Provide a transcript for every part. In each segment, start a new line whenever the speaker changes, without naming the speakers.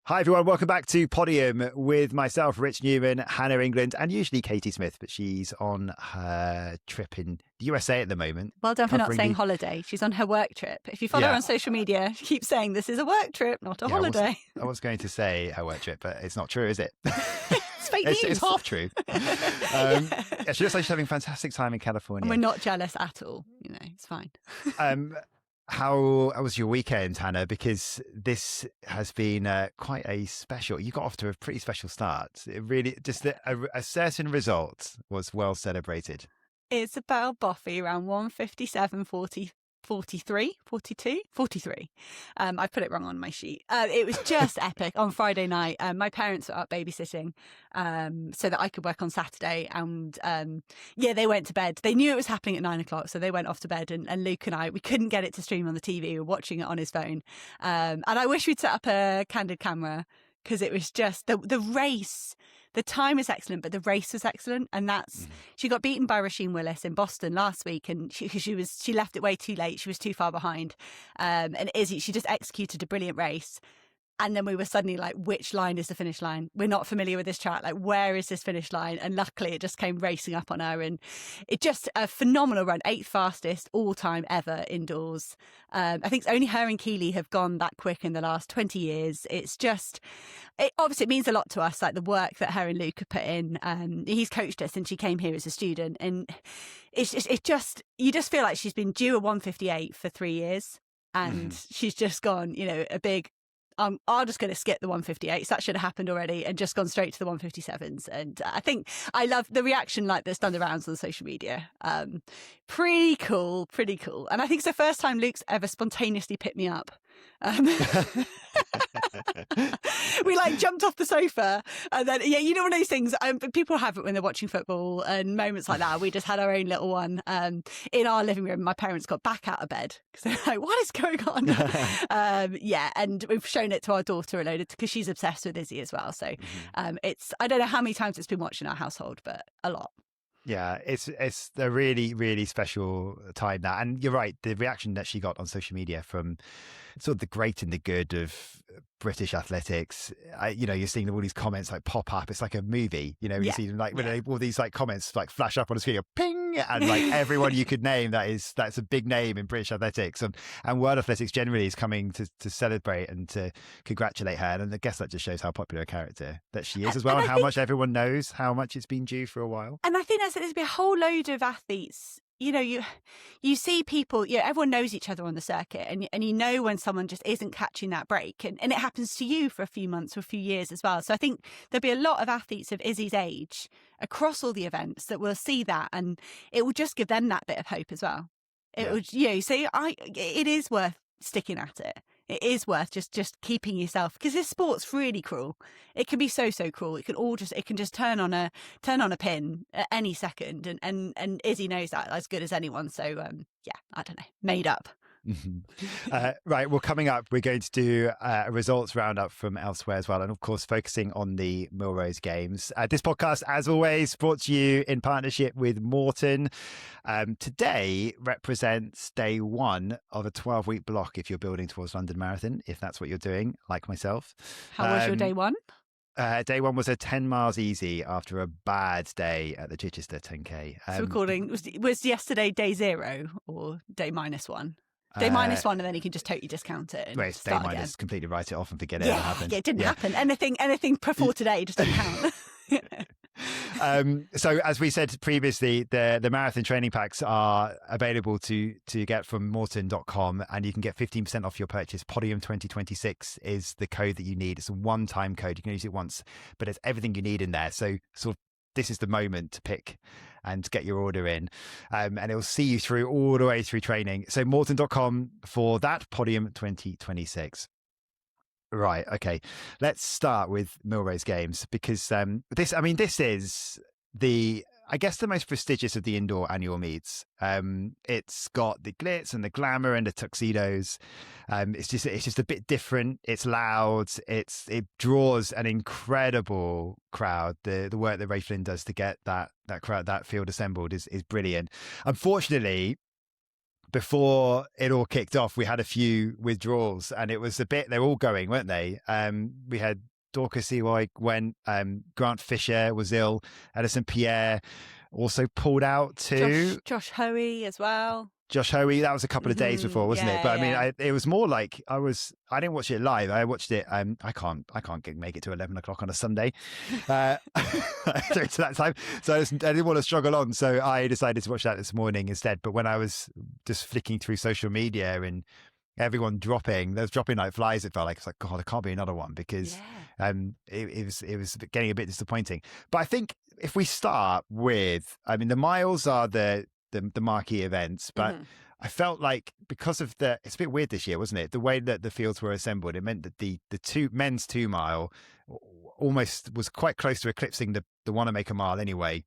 Hi, everyone. Welcome back to Podium with myself, Rich Newman, Hannah England, and usually Katie Smith, but she's on her trip in the USA at the moment.
Well done for not saying holiday. She's on her work trip. If you follow her on social media, she keeps saying this is a work trip, not a holiday.
I was going to say her work trip, but it's not true, is it?
It's fake news.
It's half true. She looks like she's having a fantastic time in California.
And we're not jealous at all. It's fine.
How was your weekend, Hannah? Because this has been quite a special. You got off to a pretty special start. It really just a certain result was well celebrated.
Issy Boffey around 1:57:43. 43. I put it wrong on my sheet. It was just epic on Friday night. My parents were up babysitting so that I could work on Saturday. And they went to bed. They knew it was happening at 9:00, so they went off to bed. And Luke and I, we couldn't get it to stream on the TV. We were watching it on his phone. And I wish we'd set up a candid camera because it was just the race. The time is excellent, but the race was excellent. And she got beaten by Rasheen Willis in Boston last week. And she left it way too late. She was too far behind. And Issy, she just executed a brilliant race. And then we were suddenly like, which line is the finish line? We're not familiar with this track. Like, where is this finish line? And luckily it just came racing up on her. And it just a phenomenal run, 8th fastest all time ever indoors. I think only her and Keely have gone that quick in the last 20 years. It obviously means a lot to us, like the work that her and Luke have put in. He's coached her since she came here as a student. And you just feel like she's been due a 1:58 for 3 years. And she's just gone, a big, I'm just going to skip the 1:58s. That should have happened already and just gone straight to the 1:57s. And I think I love the reaction that's done the rounds on social media. Pretty cool. And I think it's the first time Luke's ever spontaneously picked me up. We jumped off the sofa and then, one of those things, people have it when they're watching football and moments like that. We just had our own little one in our living room. My parents got back out of bed because they're like, what is going on? And we've shown it to our daughter a load because she's obsessed with Issy as well. So I don't know how many times it's been watched in our household, but a lot.
Yeah, it's a really, really special time that. And you're right, the reaction that she got on social media from sort of the great and the good of British athletics, you're seeing all these comments pop up. It's like a movie, you see them when all these comments flash up on the screen, ping, and everyone you could name that's a big name in British athletics and world athletics generally is coming to celebrate and to congratulate her. And I guess that just shows how popular a character that she is as well, and how much everyone knows how much it's been due for a while.
And I think there's been a whole load of athletes. You see people, everyone knows each other on the circuit and when someone just isn't catching that break and it happens to you for a few months or a few years as well. So I think there'll be a lot of athletes of Issy's age across all the events that will see that and it will just give them that bit of hope as well. It is worth sticking at it. It is worth just keeping yourself because this sport's really cruel. It can be so cruel. It can just turn on a pin at any second, and Issy knows that as good as anyone. So I don't know, made up.
Right. Well, coming up, we're going to do a results roundup from elsewhere as well. And of course, focusing on the Millrose Games. This podcast, as always, brought to you in partnership with Morton. Today represents day one of a 12-week block if you're building towards London Marathon, if that's what you're doing, like myself.
How was your day one?
Day one was a 10 miles easy after a bad day at the Chichester 10K.
So recording, was yesterday day 0 or day -1? Day -1 and then you can just totally discount it.
Well, it's day minus, completely write it off and forget it ever happened.
Yeah, it didn't happen. Anything before today just doesn't count.
So as we said previously, the marathon training packs are available to get from morton.com and you can get 15% off your purchase. Podium 2026 is the code that you need. It's a one-time code. You can use it once, but it's everything you need in there. So sort of this is the moment to pick and get your order in. And it will see you through all the way through training. So morton.com for that Podium 2026. Right. Okay. Let's start with Millrose Games because this is I guess the most prestigious of the indoor annual meets. It's got the glitz and the glamour and the tuxedos. It's just a bit different. It's loud. It draws an incredible crowd. The work that Ray Flynn does to get that crowd, that field assembled is brilliant. Unfortunately, before it all kicked off, we had a few withdrawals, and it was a bit, they're all going, weren't they? We had Dorcas Ewoy went, Grant Fisher was ill, Edison Pierre also pulled out too.
Josh Hoey as well.
Josh Hoey, that was a couple of days before, wasn't it? But
yeah.
I mean, it was more like I didn't watch it live. I watched it. I can't make it to 11 o'clock on a Sunday to that time. So I didn't want to struggle on. So I decided to watch that this morning instead. But when I was just flicking through social media and everyone dropping like flies, it felt like, it's like, God, there can't be another one, because it was getting a bit disappointing. But I think if we start with, I mean, the miles are the marquee events, but I felt like because of it's a bit weird this year, wasn't it? The way that the fields were assembled, it meant that the men's 2 mile almost was quite close to eclipsing the Wanamaker mile anyway.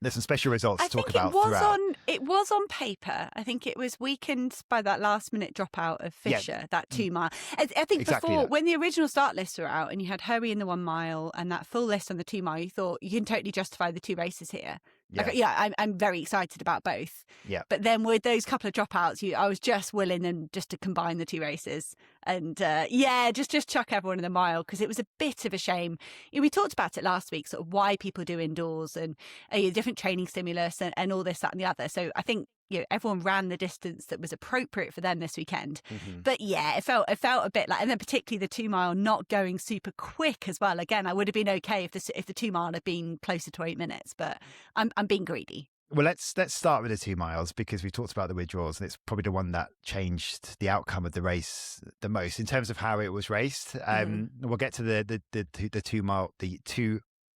There's some special results to talk about throughout.
It was on paper. I think it was weakened by that last minute dropout of Fisher, that 2 mile. I think
exactly
before,
that.
when the original start lists were out and you had Hoey in the 1 mile and that full list on the 2 mile, you thought you can totally justify the 2 races here. I'm very excited about both.
Yeah. But
then with those couple of dropouts, I was just willing them just to combine the 2 races and just chuck everyone in the mile, because it was a bit of a shame. We talked about it last week, sort of why people do indoors and different training stimulus and all this, that, and the other. So I think everyone ran the distance that was appropriate for them this weekend. But it felt a bit like, and then particularly the 2 mile not going super quick as well. Again, I would have been okay if the 2 mile had been closer to 8 minutes, but I'm being greedy.
Well, let's start with the 2 miles, because we talked about the withdrawals, and it's probably the one that changed the outcome of the race the most in terms of how it was raced. We'll get to the 2 mile, the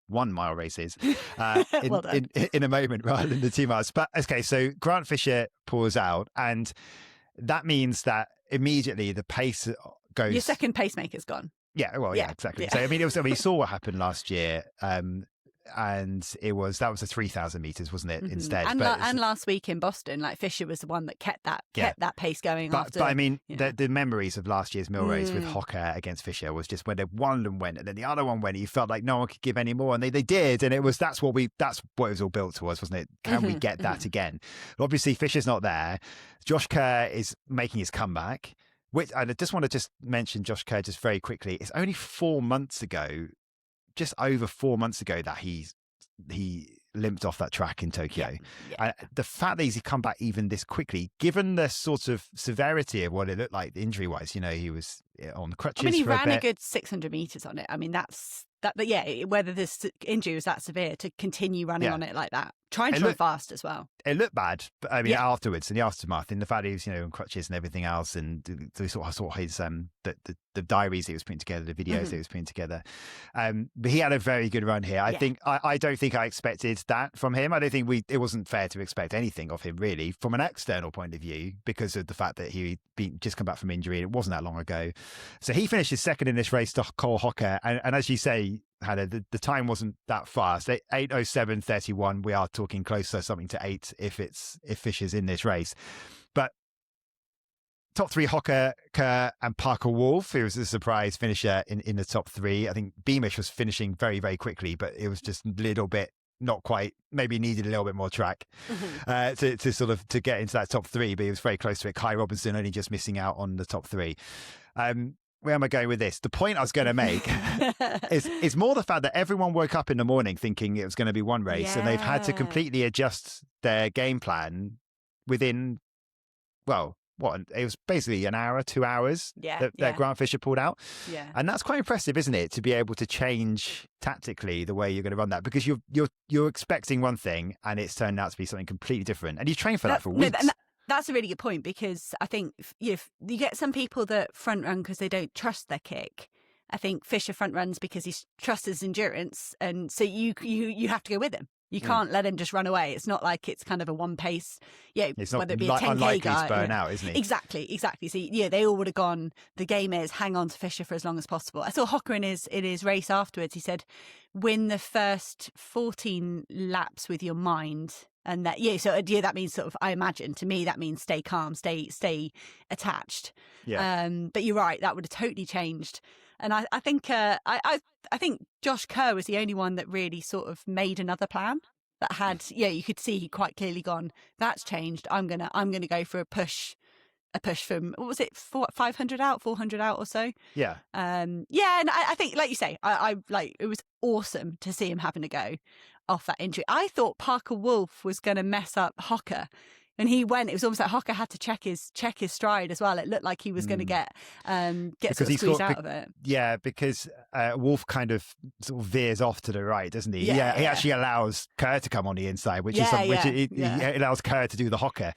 1 mile races in a moment, rather than the 2 miles. But okay, so Grant Fisher pulls out, and that means that immediately the pace goes.
Your second pacemaker's gone.
Yeah, well, yeah, exactly. Yeah. So I mean, we saw what happened last year. And that was a 3,000 meters, wasn't it? Instead,
and last week in Boston, like Fisher was the one that kept that pace going.
But I mean, the memories of last year's Millrose with Hocker against Fisher was just when one went and then the other one went. You felt like no one could give any more, and they did, and that's what it was all built towards, wasn't it? Can we get that again? But obviously, Fisher's not there. Josh Kerr is making his comeback. Which I just want to mention Josh Kerr just very quickly. It's only 4 months ago. Just over 4 months ago that he limped off that track in Tokyo. And the fact that he's come back even this quickly, given the sort of severity of what it looked like injury-wise, he was on crutches.
I mean, he
for
ran
a
a good 600 meters on it. I mean, but whether this injury was that severe to continue running on it like that, trying to run fast as well.
It looked bad, but I mean, afterwards, in the aftermath, in the fact he was, on crutches and everything else, and we saw his the diaries he was putting together, the videos he was putting together. But he had a very good run here. I don't think I expected that from him. I don't think it wasn't fair to expect anything of him really from an external point of view, because of the fact that he'd just come back from injury. It wasn't that long ago. So he finishes second in this race to Cole Hocker. And as you say, Hannah, the time wasn't that fast. 8:07:31. We are talking closer something to 8 if Fisher's in this race. But top 3, Hocker, Kerr and Parker Wolf, who was a surprise finisher in the top 3. I think Beamish was finishing very, very quickly, but it was just a little bit, not quite, maybe needed a little bit more track to get into that top 3, but he was very close to it. Kai Robinson only just missing out on the top 3. Where am I going with this? The point I was going to make is more the fact that everyone woke up in the morning thinking it was going to be one race, and they've had to completely adjust their game plan within, well, it was basically an hour, 2 hours that Grant Fisher pulled out. Yeah. And that's quite impressive, isn't it? To be able to change tactically the way you're going to run that, because you're expecting one thing and it's turned out to be something completely different. And you train for that for weeks.
That's a really good point, because I think if you get some people that front run because they don't trust their kick. I think Fisher front runs because he trusts his endurance, and so you have to go with him. You can't let him just run away. It's not like it's kind of a one pace.
It's not
whether it be a 10K
unlikely
guy,
to burn out, isn't he?
Exactly. So they all would have gone. The game is hang on to Fisher for as long as possible. I saw Hocker in his race afterwards. He said, "Win the first 14 laps with your mind." And that that means sort of, I imagine, to me that means stay calm, stay attached. Yeah. But you're right, that would have totally changed. And I think I think Josh Kerr was the only one that really sort of made another plan. that had, you could see he'd quite clearly gone, that's changed. I'm gonna go for a push from, what was it, 500 out, 400 out or so.
Yeah.
And I think, like you say, I like, it was awesome to see him having a go off that injury. I thought Parker Wolf was going to mess up Hocker. And he went. It was almost like Hocker had to check his stride as well. It looked like he was going to get sort of squeezed out of it.
Yeah, because Wolf kind of sort of veers off to the right, doesn't he?
Yeah.
He actually allows Kerr to come on the inside, which he allows Kerr to do the Hocker.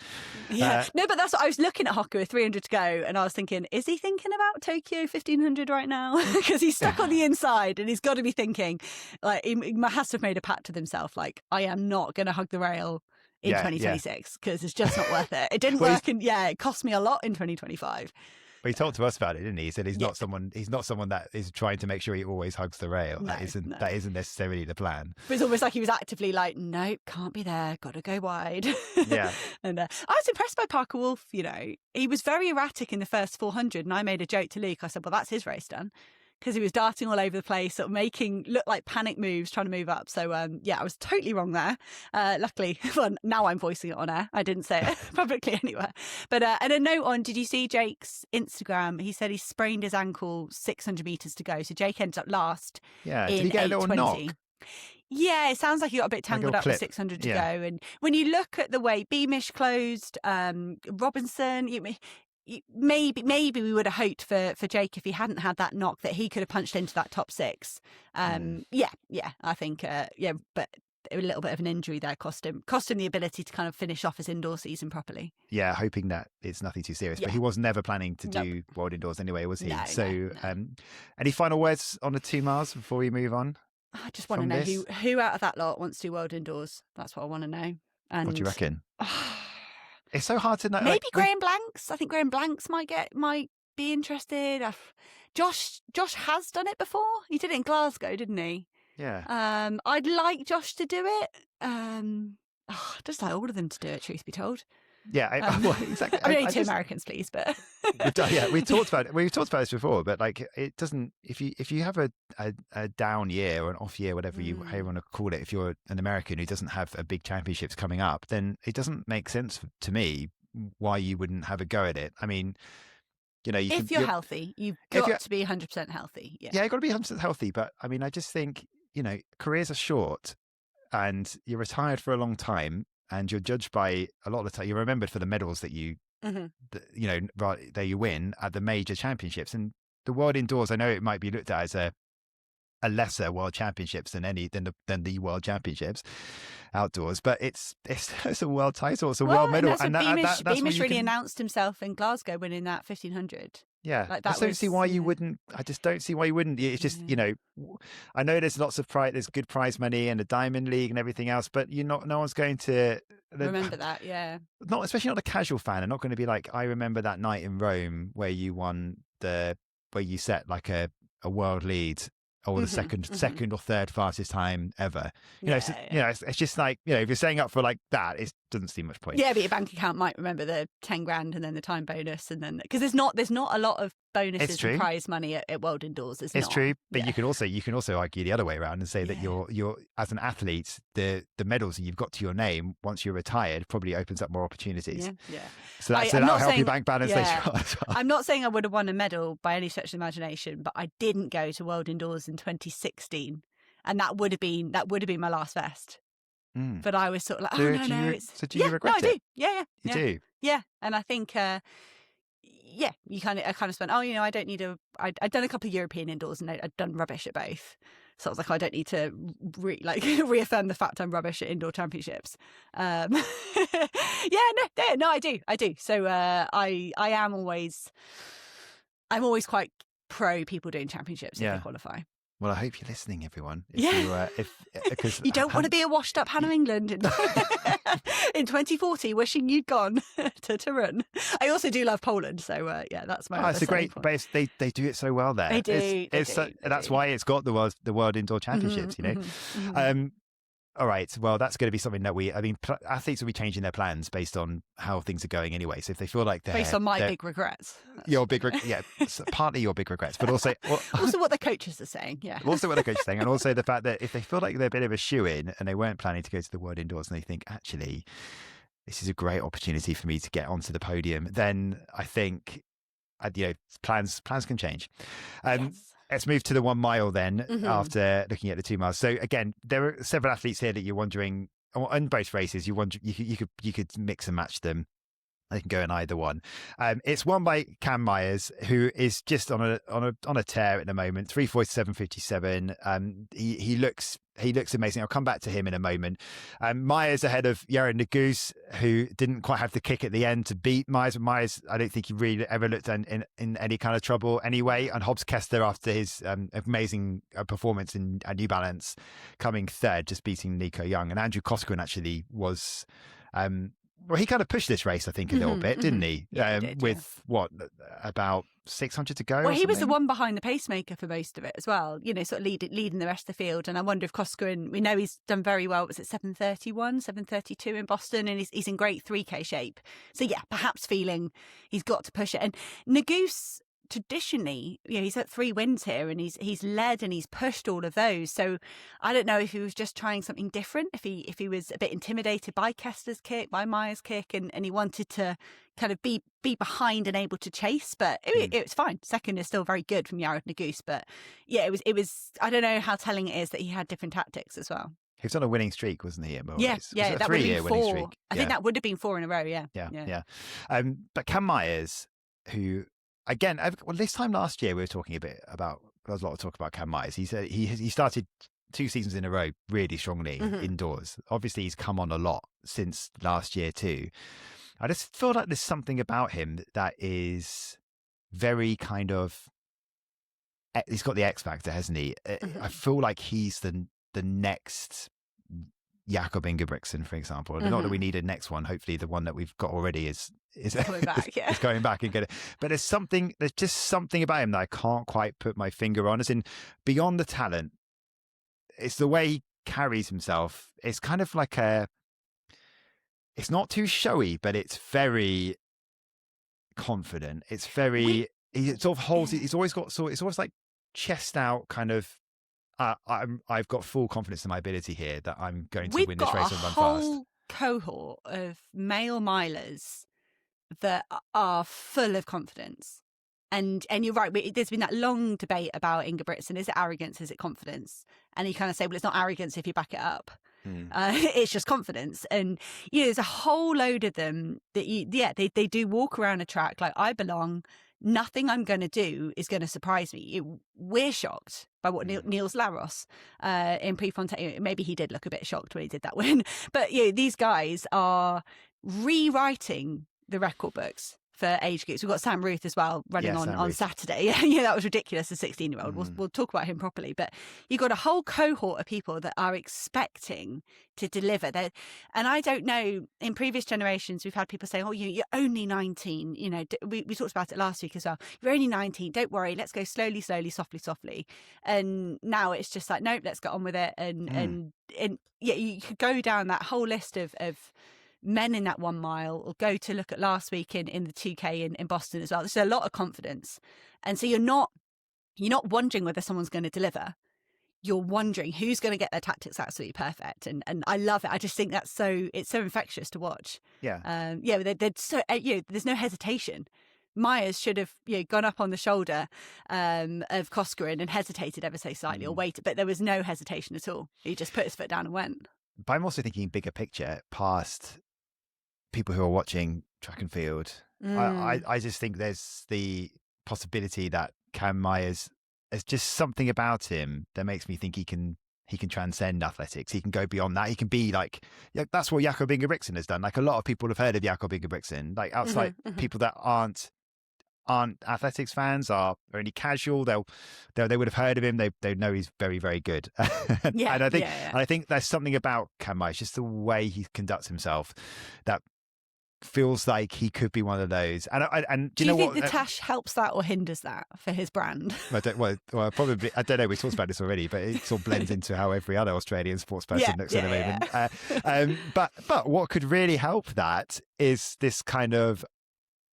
Yeah, no, but that's what I was looking at Hocker with 300 to go, and I was thinking, is he thinking about Tokyo 1500 right now? Because he's stuck on the inside, and he's got to be thinking, like, he has to have made a pact with himself, like, I am not going to hug the rail in 2026 because it's just not worth it. It didn't work, and it cost me a lot in 2025.
But he talked to us about it, didn't he? He said he's not someone that is trying to make sure he always hugs the rail.
No,
that isn't necessarily the plan.
But it's almost like he was actively like, nope, can't be there, got to go wide.
Yeah.
And I was impressed by Parker Wolf. He was very erratic in the first 400, and I made a joke to Luke. I said, well, that's his race done. Because he was darting all over the place, sort of look like panic moves, trying to move up. So, I was totally wrong there. Luckily, well, now I'm voicing it on air. I didn't say it publicly anywhere. But, and a note on, did you see Jake's Instagram? He said he sprained his ankle 600 metres to go. So Jake ended up last.
Yeah, did he get a little knock?
Yeah, it sounds like he got a bit tangled up with 600 to go. And when you look at the way Beamish closed, Robinson, maybe we would have hoped for Jake, if he hadn't had that knock, that he could have punched into that top six. I think but a little bit of an injury there cost him the ability to kind of finish off his indoor season properly.
Yeah, hoping that it's nothing too serious. But he was never planning to do World Indoors anyway, was he? No. Any final words on the 2 miles before we move on?
I just want to know who out of that lot wants to do World Indoors. That's what I want to know. And
what do you reckon? It's so hard to know.
Maybe Graham Blanks. I think Graham Blanks might be interested. Josh has done it before. He did it in Glasgow, didn't he?
Yeah.
I'd like Josh to do it. Just like all of them to do it, truth be told.
Yeah, exactly.
I mean, only 2 Americans, please, but
we talked about it. We've talked about this before, but like, it doesn't. If you have a down year or an off year, whatever you want to call it, if you're an American who doesn't have a big championships coming up, then it doesn't make sense to me why you wouldn't have a go at it. I mean,
if you're healthy, you've got to be 100% healthy. Yeah,
you've got to be 100% healthy. But I mean, I just think careers are short, and you're retired for a long time. And you're judged by a lot of the time. You're remembered for the medals that you win at the major championships. And the World Indoors, I know it might be looked at as a lesser World Championships than the World Championships outdoors, but it's a world title, it's a world medal.
And Beamish really announced himself in Glasgow winning that 1500.
Yeah, I just don't see why you wouldn't. It's just, I know there's lots of there's good prize money and the Diamond League and everything else, but no one's going to
remember that. Yeah,
especially not a casual fan. They're not going to be like, I remember that night in Rome where you won where you set like a world lead, or the second or third fastest time ever. It's just like, if you're setting up for like that, it doesn't seem much point.
Yeah, but your bank account might remember the 10 grand and then the time bonus, and then because there's not a lot of bonuses and prize money at World Indoors. It's
true, but you can also argue the other way around and say that you're as an athlete, the medals that you've got to your name once you're retired probably opens up more opportunities.
Yeah.
So that'll help your bank balance later on as well.
I'm not saying I would have won a medal by any stretch of the imagination, but I didn't go to World Indoors in 2016, and that would have been my last vest. But I was sort of like,
do you regret it?
I do. Yeah.
You do?
Yeah, and I think, I kind of spent, I don't need I'd done a couple of European indoors and I'd done rubbish at both. So I was like, I don't need to reaffirm the fact I'm rubbish at indoor championships. I do. So I'm always quite pro people doing championships if they qualify.
Well, I hope you're listening, everyone.
Because you don't want to be a washed-up Hannah England in 2040, wishing you'd gone to run. I also do love Poland, so that's my.
It's a great base. They do it so well there.
They do.
That's why it's got the World Indoor Championships. all right, well, that's going to be something that athletes will be changing their plans based on how things are going anyway. So if they feel like
based on my big regrets,
partly your big regrets, but also
also what the coaches are saying,
also what the coaches are saying, and also the fact that if they feel like they're a bit of a shoe-in and they weren't planning to go to the World Indoors and they think, actually, this is a great opportunity for me to get onto the podium, then I think, plans can change.
Yes.
Let's move to the 1 mile then,
Mm-hmm.
after looking at the 2 miles. So again, there are several athletes here that you're wondering, on both races, you could mix and match them. They can go in either one. It's won by Cam Myers, who is just on a tear at the moment. 3:47.57. He looks amazing. I'll come back to him in a moment. Myers ahead of Yared Nuguse, who didn't quite have the kick at the end to beat Myers. Myers, I don't think he really ever looked in any kind of trouble anyway. And Hobbs Kester, after his amazing performance in New Balance, coming third, just beating Nico Young. And Andrew Coscoran actually was. Well, he kind of pushed this race, I think, a little bit, didn't he?
Yeah, he did,
with what, about 600 to go?
Well, he was the one behind the pacemaker for most of it as well, sort of leading the rest of the field. And I wonder if Coscoran, we know he's done very well. Was it 7:31, 7:32 in Boston? And he's in great 3K shape. So, yeah, perhaps feeling he's got to push it. And Nuguse, traditionally, he's at 3 wins here, and he's led and he's pushed all of those. So I don't know if he was just trying something different, if he was a bit intimidated by Kester's kick, by Myers' kick, and he wanted to kind of be behind and able to chase. But it was fine. Second is still very good from Yared Nuguse. But yeah, it was. I don't know how telling it is that he had different tactics as well.
He was on a winning streak, wasn't he? At
Millrose? Yeah, that would have been 4. Winning streak? I think that would have been 4 in a row. Yeah.
But Cam Myers, who. Again, this time last year we were talking a bit about. There was a lot of talk about Cam Myers. He said he started 2 seasons in a row really strongly indoors. Obviously, he's come on a lot since last year too. I just feel like there's something about him that is very kind of. He's got the X factor, hasn't he? I feel like he's the next Jakob Ingebrigtsen, for example. Not that we need a next one. Hopefully, the one that we've got already is
coming back.
is going back and get it. But there's just something about him that I can't quite put my finger on. As in, beyond the talent, it's the way he carries himself. It's kind of like it's not too showy, but it's very confident. It's very. He sort of holds. He's always got it's almost like chest out kind of. I've got full confidence in my ability here that I'm going to win this race and run fast.
We've got a whole cohort of male milers that are full of confidence. And you're right, there's been that long debate about Ingebrigtsen. Is it arrogance? Is it confidence? And you kind of say, well, it's not arrogance if you back it up. It's just confidence. And, there's a whole load of them that, they do walk around a track like, I belong. Nothing I'm going to do is going to surprise me. We're shocked by what Niels Laros in Prefontaine. Maybe he did look a bit shocked when he did that win. But these guys are rewriting the record books for age groups. We've got Sam Ruth as well running on Saturday. Yeah, that was ridiculous, a 16-year-old. We'll talk about him properly. But you've got a whole cohort of people that are expecting to deliver. And I don't know, in previous generations, we've had people saying, oh, you're only 19. We talked about it last week as well. You're only 19. Don't worry. Let's go slowly, softly. And now it's just like, nope, let's get on with it. And you could go down that whole list of men in that 1 mile, or go to look at last week in the 2K in Boston as well. There's a lot of confidence. And so you're not wondering whether someone's going to deliver. You're wondering who's going to get their tactics absolutely perfect. And I love it. I just think it's so infectious to watch.
Yeah.
There's no hesitation. Myers should have gone up on the shoulder of Coscoran and hesitated ever so slightly or waited, but there was no hesitation at all. He just put his foot down and went.
But I'm also thinking bigger picture past people who are watching track and field. I just think there's the possibility that Cam Myers, there's just something about him that makes me think he can transcend athletics. He can go beyond that. He can be like, that's what Jakob Ingebrigtsen has done. Like, a lot of people have heard of Jakob Ingebrigtsen, like outside people that aren't athletics fans, are only casual. They would have heard of him. They know he's very, very good. And I think there's something about Cam Myers, just the way he conducts himself, that feels like he could be one of those. And
do
you know
think
what?
the Tash helps that or hinders that for his brand?
Probably. I don't know. We talked about this already, but it sort of blends into how every other Australian sports person looks at the moment. But what could really help that is this kind of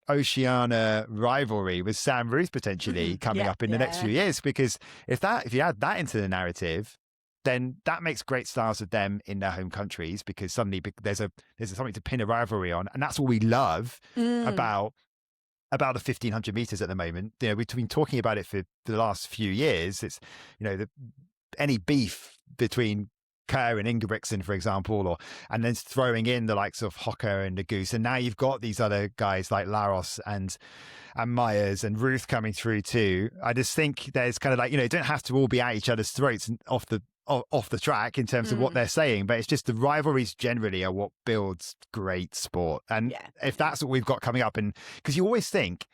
Oceania rivalry with Sam Ruth potentially coming up in the next few years. Because if you add that into the narrative, then that makes great stars of them in their home countries, because suddenly there's something to pin a rivalry on, and that's what we love about the 1500 meters at the moment. You know, we've been talking about it for the last few years. It's, you know, any beef between Kerr and Ingebrigtsen, for example, and then throwing in the likes of Hocker and the Goose, and now you've got these other guys like Laros and Myers and Ruth coming through too. I just think there's kind of like, you know, you don't have to all be at each other's throats and off the track in terms of what they're saying, but it's just the rivalries generally are what builds great sport. And if that's what we've got coming up, and because you always think,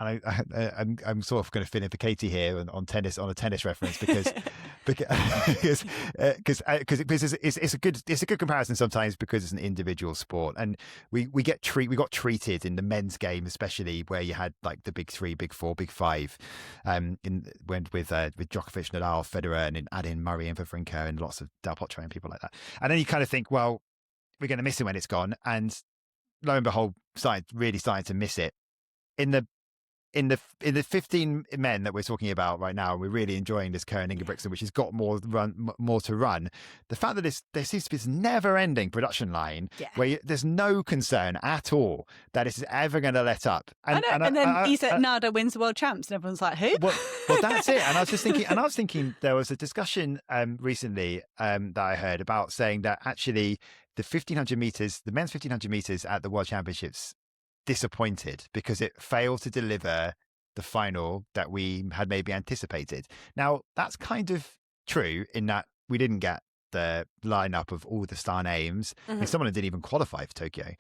and I'm sort of going to fill in for Katie here on tennis, on a tennis reference, because it's a good comparison sometimes, because it's an individual sport, and we got treated in the men's game, especially where you had like the big three, big four, big five, with Djokovic, Nadal, Federer, and then add in Murray and Wawrinka and lots of Del Potro and people like that, and then you kind of think, well, we're going to miss it when it's gone, and lo and behold, really starting to miss it in the 15 men that we're talking about right now. We're really enjoying this Kerr and Ingebrigtsen, which has got more to run. The fact that there seems to be this never-ending production line where there's no concern at all that it's ever going to let up.
And then Isa Nada wins the world champs, and everyone's like, who?
Well, that's it. And I was thinking, there was a discussion recently that I heard about saying that actually the 1500 meters, the men's 1500 meters at the World Championships, disappointed because it failed to deliver the final that we had maybe anticipated. Now, that's kind of true in that we didn't get the lineup of all the star names. I mean, some of them didn't even qualify for Tokyo.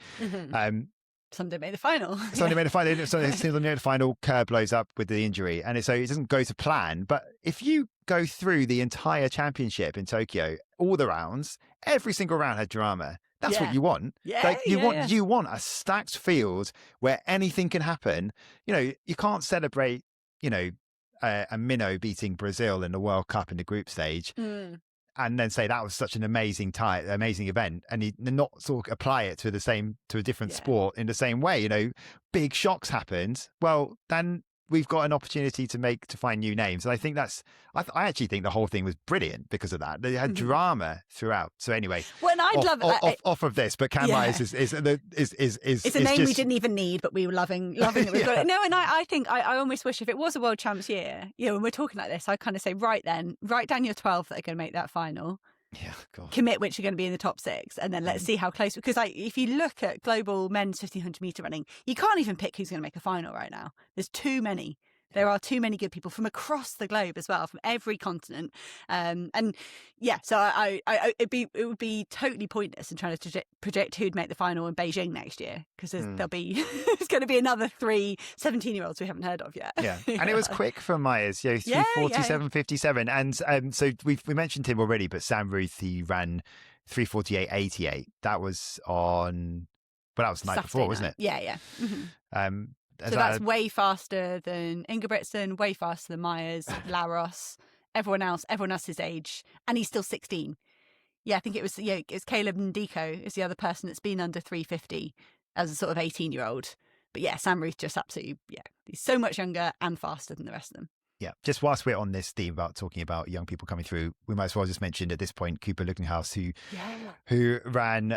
Some didn't make the final.
Some made the final. Some made the final. Kerr blows up with the injury, and so it doesn't go to plan. But if you go through the entire championship in Tokyo, all the rounds, every single round had drama. That's what you want. You want a stacked field where anything can happen. You know, you can't celebrate, you know, a minnow beating Brazil in the World Cup in the group stage and then say that was such an amazing event, and you not sort of apply it to a different sport in the same way. You know, big shocks happened. Well, then we've got an opportunity to find new names. And I think I actually think the whole thing was brilliant because of that. They had drama throughout. So anyway, off of this, but Canmire is
a name we didn't even need, but we were loving that we've got it. No, and I think I almost wish if it was a World Champs year, you know, when we're talking like this, I kind of say, right then, write down your 12 that are going to make that final.
Yeah, God.
Commit which are going to be in the top 6, and then let's see how close. Because if you look at global men's 1500 meter running, you can't even pick who's going to make a final right now. There's too many. There are too many good people from across the globe as well, from every continent. So it would be totally pointless in trying to predict who'd make the final in Beijing next year, because there's going to be another 3 17-year-olds we haven't heard of yet.
Yeah, and it was quick for Myers, 3:47.57, and so we mentioned him already, but Sam Ruth, he ran 3:48.88. That was on, but that was the night before, wasn't it?
Yeah. So that's way faster than Ingebrigtsen, way faster than Myers, Laros, everyone else his age, and he's still 16. Yeah, I think it was Caleb Ndiko is the other person that's been under 350 as a sort of 18-year-old. But yeah, Sam Ruth just absolutely, he's so much younger and faster than the rest of them.
Yeah, just whilst we're on this theme about talking about young people coming through, we might as well just mention at this point Cooper Lückenhaus, who ran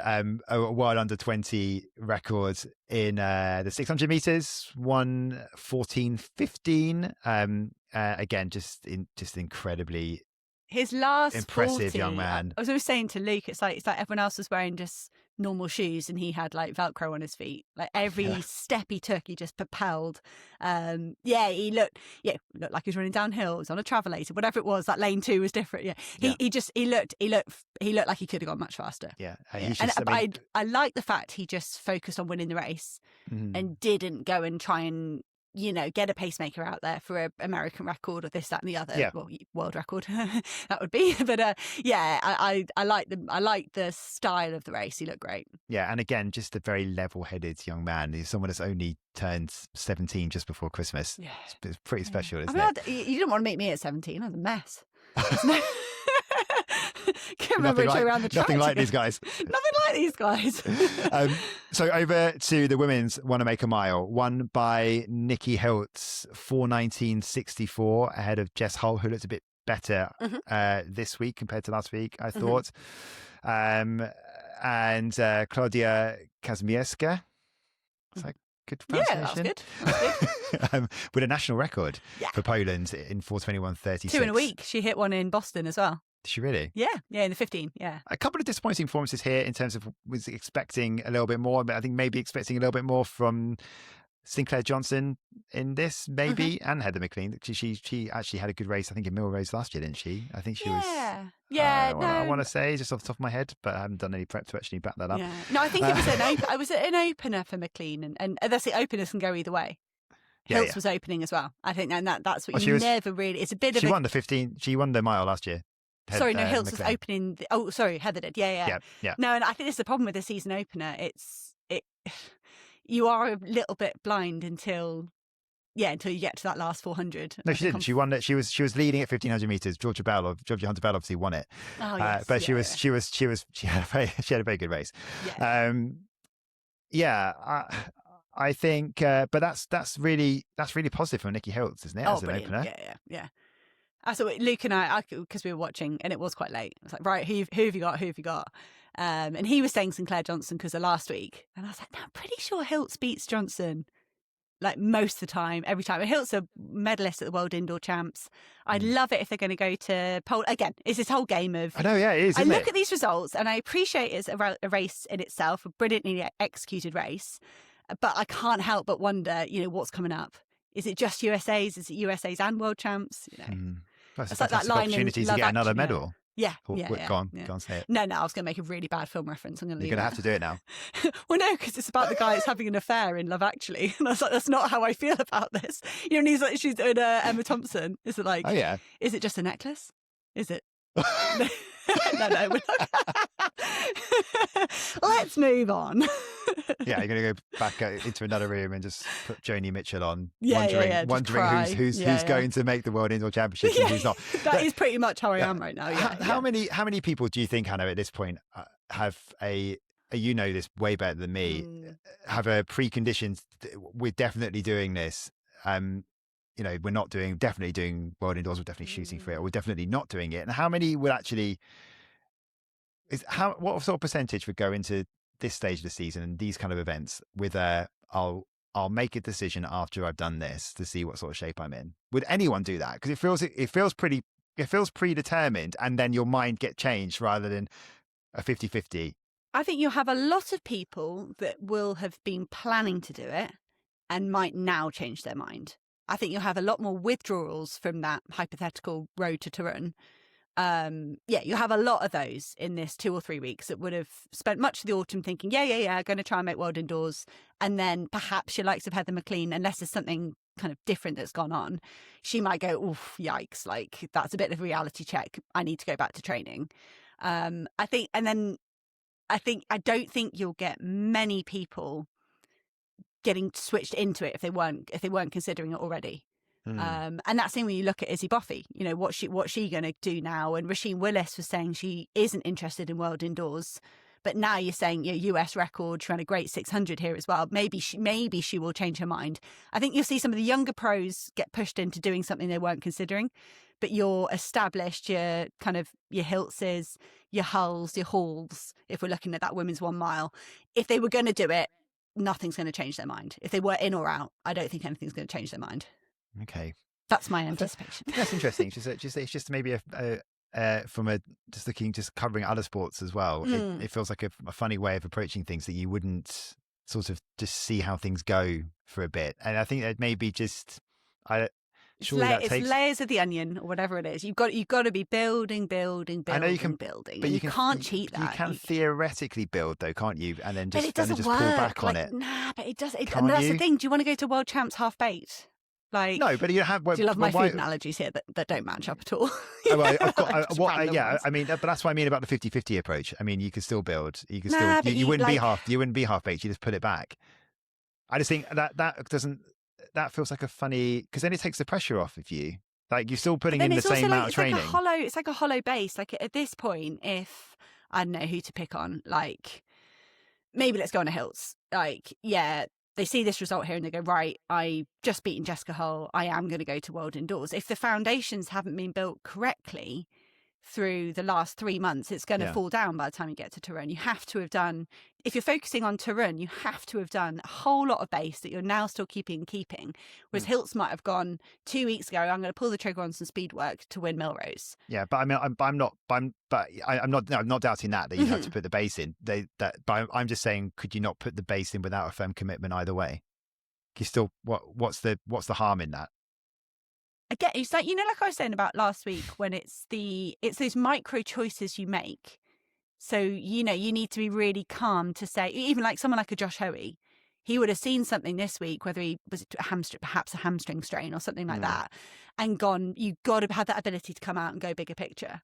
a world under 20 record in the 600 meters, 1:14.15. Again, just incredibly
his last
impressive
40,
young man.
I was always saying to Luke, it's like everyone else was wearing just normal shoes and he had like Velcro on his feet. Like every step he took, he just propelled. He looked like he was running downhill. It was on a travelator, whatever it was. That lane 2 was different. He looked like he could have gone much faster. I like the fact he just focused on winning the race and didn't go and try and get a pacemaker out there for an American record or this, that, and the other.
Yeah.
Well, world record that would be. But I like the style of the race. He looked great.
Yeah, and again, just a very level-headed young man. He's someone that's only turned 17 just before Christmas.
Yeah,
it's pretty special, isn't it?
You didn't want to meet me at 17. I was a mess. Can't remember around the track.
Nothing like these guys.
Nothing like these guys.
So over to the women's Wanna Make a Mile, won by Nikki Hiltz, 4:19.64 ahead of Jess Hull, who looked a bit better this week compared to last week, I thought. And Claudia Kazmierska. Is that good pronunciation?
Yeah, that's good.
With a national record for Poland in 4:21.36.
2 in a week. She hit one in Boston as well.
Did she really?
Yeah, in the 15, yeah.
A couple of disappointing performances here in terms of was expecting a little bit more, but I think maybe expecting a little bit more from Sinclair Johnson in this, maybe, and Heather McLean. She actually had a good race, I think, in Millrose last year, didn't she? I think she was.
Yeah,
I want to say just off the top of my head, but I haven't done any prep to actually back that up.
Yeah. No, I think it was an opener for McLean, and that's it. Openers can go either way. Hiltz was opening as well, I think, and that's what never really. It's a bit of.
She won the 15. She won the mile last year.
Hiltz was opening. Heather did. Yeah. No, and I think this is the problem with the season opener. You are a little bit blind until you get to that last 400.
No, she didn't. She won it. She was leading at 1,500 meters. Georgia Hunter-Bell obviously won it.
Oh, yes,
but she had a very good race. I think, but that's really positive for Nikki Hiltz, isn't it? As an opener.
Yeah. So Luke and I, because we were watching, and it was quite late. I was like, right, who have you got? And he was saying Sinclair Johnson because of last week, and I was like, no, I'm pretty sure Hiltz beats Johnson, like most of the time, every time. And Hiltz a medalist at the World Indoor Champs. I'd love it if they're going to go to Poland again. It's this whole game of.
I know, yeah, it is.
I look at these results, and I appreciate it's a race in itself, a brilliantly executed race, but I can't help but wonder, what's coming up. Is it just USA's? Is it USA's and World Champs?
That's like that line opportunity to get another medal.
Yeah.
Go on, say it.
No, I was going to make a really bad film reference. You're
going to have to do it now.
Well, no, because it's about the guy that's having an affair in Love Actually. And I was like, that's not how I feel about this. And he's like, she's doing Emma Thompson. Is it like, is it just a necklace? Is it? No, we're not. Let's move on.
You're going to go back into another room and just put Joni Mitchell on, wondering who's going to make the World Indoor Championships and who's not.
That is pretty much how I am right now.
How many people do you think, Hannah, at this point have this way better than me, have a preconditioned, we're definitely doing this, we're not definitely doing World Indoors, we're definitely shooting for it, or we're definitely not doing it? And how many would actually, what sort of percentage would go into this stage of the season and these kind of events with I'll make a decision after I've done this to see what sort of shape I'm in? Would anyone do that? Because it feels predetermined, and then your mind get changed rather than a 50-50.
I think you'll have a lot of people that will have been planning to do it and might now change their mind. I think you'll have a lot more withdrawals from that hypothetical road to Turin. You'll have a lot of those in this 2 or 3 weeks that would have spent much of the autumn thinking, going to try and make World Indoors. And then perhaps your likes of Heather McLean, unless there's something kind of different that's gone on, she might go, oof, yikes, like that's a bit of a reality check. I need to go back to training. I don't think you'll get many people getting switched into it if they weren't considering it already. And that's the thing when you look at Issy Boffey, what's she going to do now? And Rasheen Willis was saying she isn't interested in World Indoors, but now you're saying US record, she ran a great 600 here as well. Maybe she will change her mind. I think you'll see some of the younger pros get pushed into doing something they weren't considering, but your established, your Hiltzes, your Hulls, your Halls, if we're looking at that women's 1 mile, if they were going to do it, nothing's going to change their mind. If they were in or out, I don't think anything's going to change their mind.
Okay,
that's my anticipation.
That's interesting. It's just maybe just covering other sports as well. It feels like a funny way of approaching things that you wouldn't sort of just see how things go for a bit. And I think that maybe just surely that takes...
It's layers of the onion or whatever it is. You've got to be building.
I know you can,
building.
But
you can't cheat that.
You can theoretically build though, can't you? And then just,
work.
pull back on
like,
it.
Nah, but it does. And that's the thing. Do you want to go to World Champs half baked? Like,
no, but you have.
Do you love my food analogies here that don't match up at all?
I mean, but that's what I mean about the 50-50 approach. I mean, you could still build. You could still. You wouldn't be half. You wouldn't be half baked. You just put it back. I just think that doesn't. That feels like a funny, because then it takes the pressure off of you. Like you're still putting in the same amount of training.
It's like a hollow base. Like at this point, if I don't know who to pick on, like maybe let's go on a Hiltz. Like, yeah, they see this result here and they go, right, I just beaten Jessica Hull. I am going to go to World Indoors. If the foundations haven't been built correctly through the last 3 months, it's going to fall down by the time you get to Turin. You have to have done, if you're focusing on Turin, you have to have done a whole lot of base that you're now still keeping. Whereas Hiltz might have gone 2 weeks ago, I'm going to pull the trigger on some speed work to win Millrose.
Yeah, but I mean, I'm not doubting that you have to put the base in. But I'm just saying, could you not put the base in without a firm commitment either way? You still, what's the harm in that?
Again, it's like, like I was saying about last week, when it's those micro choices you make. So, you need to be really calm to say, even like someone like a Josh Hoey, he would have seen something this week, whether he was perhaps a hamstring strain or something like that, and gone, you've got to have that ability to come out and go bigger picture.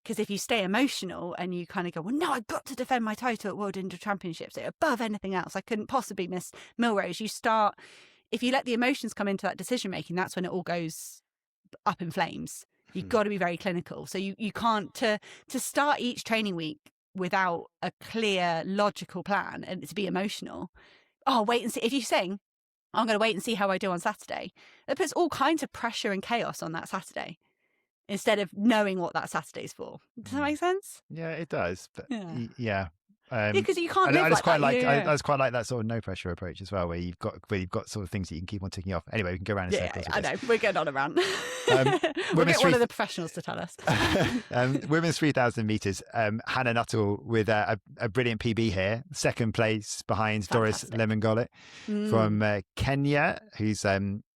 Because if you stay emotional and you kind of go, well, no, I've got to defend my title at World Indoor Championships, above anything else, I couldn't possibly miss Millrose. If you let the emotions come into that decision making, that's when it all goes up in flames. You've got to be very clinical. So you can't to start each training week without a clear, logical plan and to be emotional. Oh, wait and see. If you sing, I'm going to wait and see how I do on Saturday. It puts all kinds of pressure and chaos on that Saturday instead of knowing what that Saturday's for. Does that make sense?
Yeah, it does. But yeah.
Because you can't live like that.
I just quite like that sort of no pressure approach as well, where you've got sort of things that you can keep on ticking off. Anyway, we can go around in circles.
I know we're getting on a rant. We'll get one of the professionals to tell us.
Women's 3,000 meters. Hannah Nuttall with a brilliant PB here, second place behind Doris Lemengole from Kenya, who's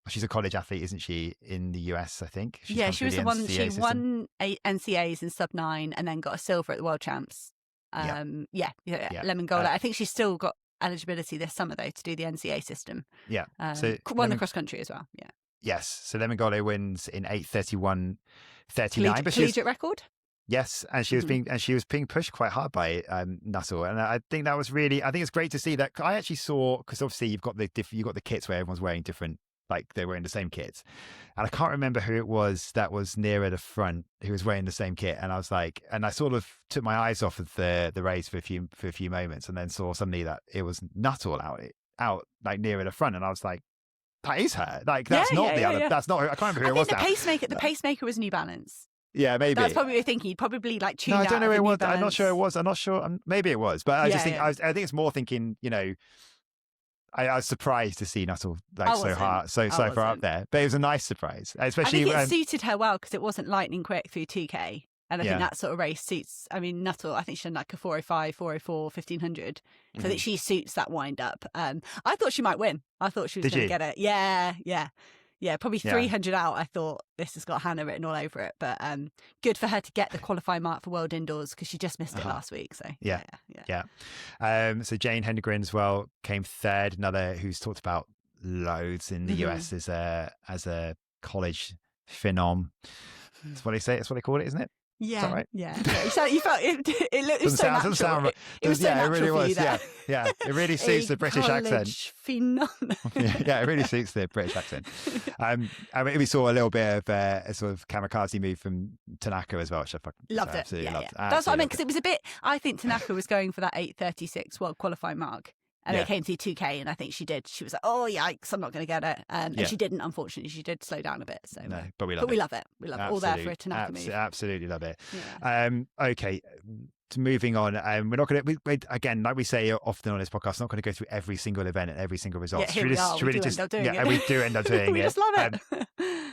she's a college athlete, isn't she, in the US, I think?
She was the one. She won NCAs in sub-9 and then got a silver at the World Champs. Lemengole. I think she's still got eligibility this summer though to do the NCA system. Yeah. So won the cross country as well. Yeah.
Yes. So Lemengole wins in 8:31:39.
Collegiate record.
Yes, and she was being pushed quite hard by Nuttall, and I think that was really. I think it's great to see that. I actually saw, because obviously you've got the kits where everyone's wearing different. Like they're wearing the same kit, and I can't remember who it was that was nearer the front who was wearing the same kit. And I was like, and I sort of took my eyes off of the race for a few moments, and then saw suddenly that it was Nuttall out like nearer the front, and I was like, that is her. Like that's not the other. That's not her. I can't remember who it was.
The pacemaker was New Balance.
Yeah, maybe.
That's probably what you're thinking. You'd probably like tuned out.
No, I don't know who it was. I'm not sure it was. I'm not sure. Maybe it was, but I just think I think it's more thinking, I was surprised to see Nuttall so far up there, but it was a nice surprise, especially.
I think it suited her well because it wasn't lightning quick through 2K, and I think that sort of race suits. I mean, Nuttall, I think she done like a 4:05, 4:04, 1500. So I think she suits that wind up. I thought she might win. I thought she was going to get it. Yeah, probably 300 out. I thought this has got Hannah written all over it, but good for her to get the qualifying mark for World Indoors because she just missed it last week. So yeah.
So Jane Hendegren as well came third. Another who's talked about loads in the US as a college phenom. That's what they say. That's what they call it, isn't it?
Yeah,
is that right?
Yeah. You felt it looked so natural. It was so natural.
It really was.
Yeah.
It really suits the British accent.
Phenomenon.
It really suits the British accent. I mean, we saw a little bit of a sort of kamikaze move from Tanaka as well, which I
loved it.
Absolutely loved.
That's what I meant, because it was a bit. I think Tanaka was going for that 8:36 world qualifying mark. And it came to 2K, and I think she did. She was like, "Oh yikes, I'm not going to get it," and she didn't. Unfortunately, she did slow down a bit. So,
but we love it. We love it.
All there for a Tanaka move.
Absolutely love it.
Yeah.
Okay. Moving on, we're not going to again, like we say often on this podcast, not going to go through every single event and every single result.
Yeah, we
do end up doing it.
We just love it.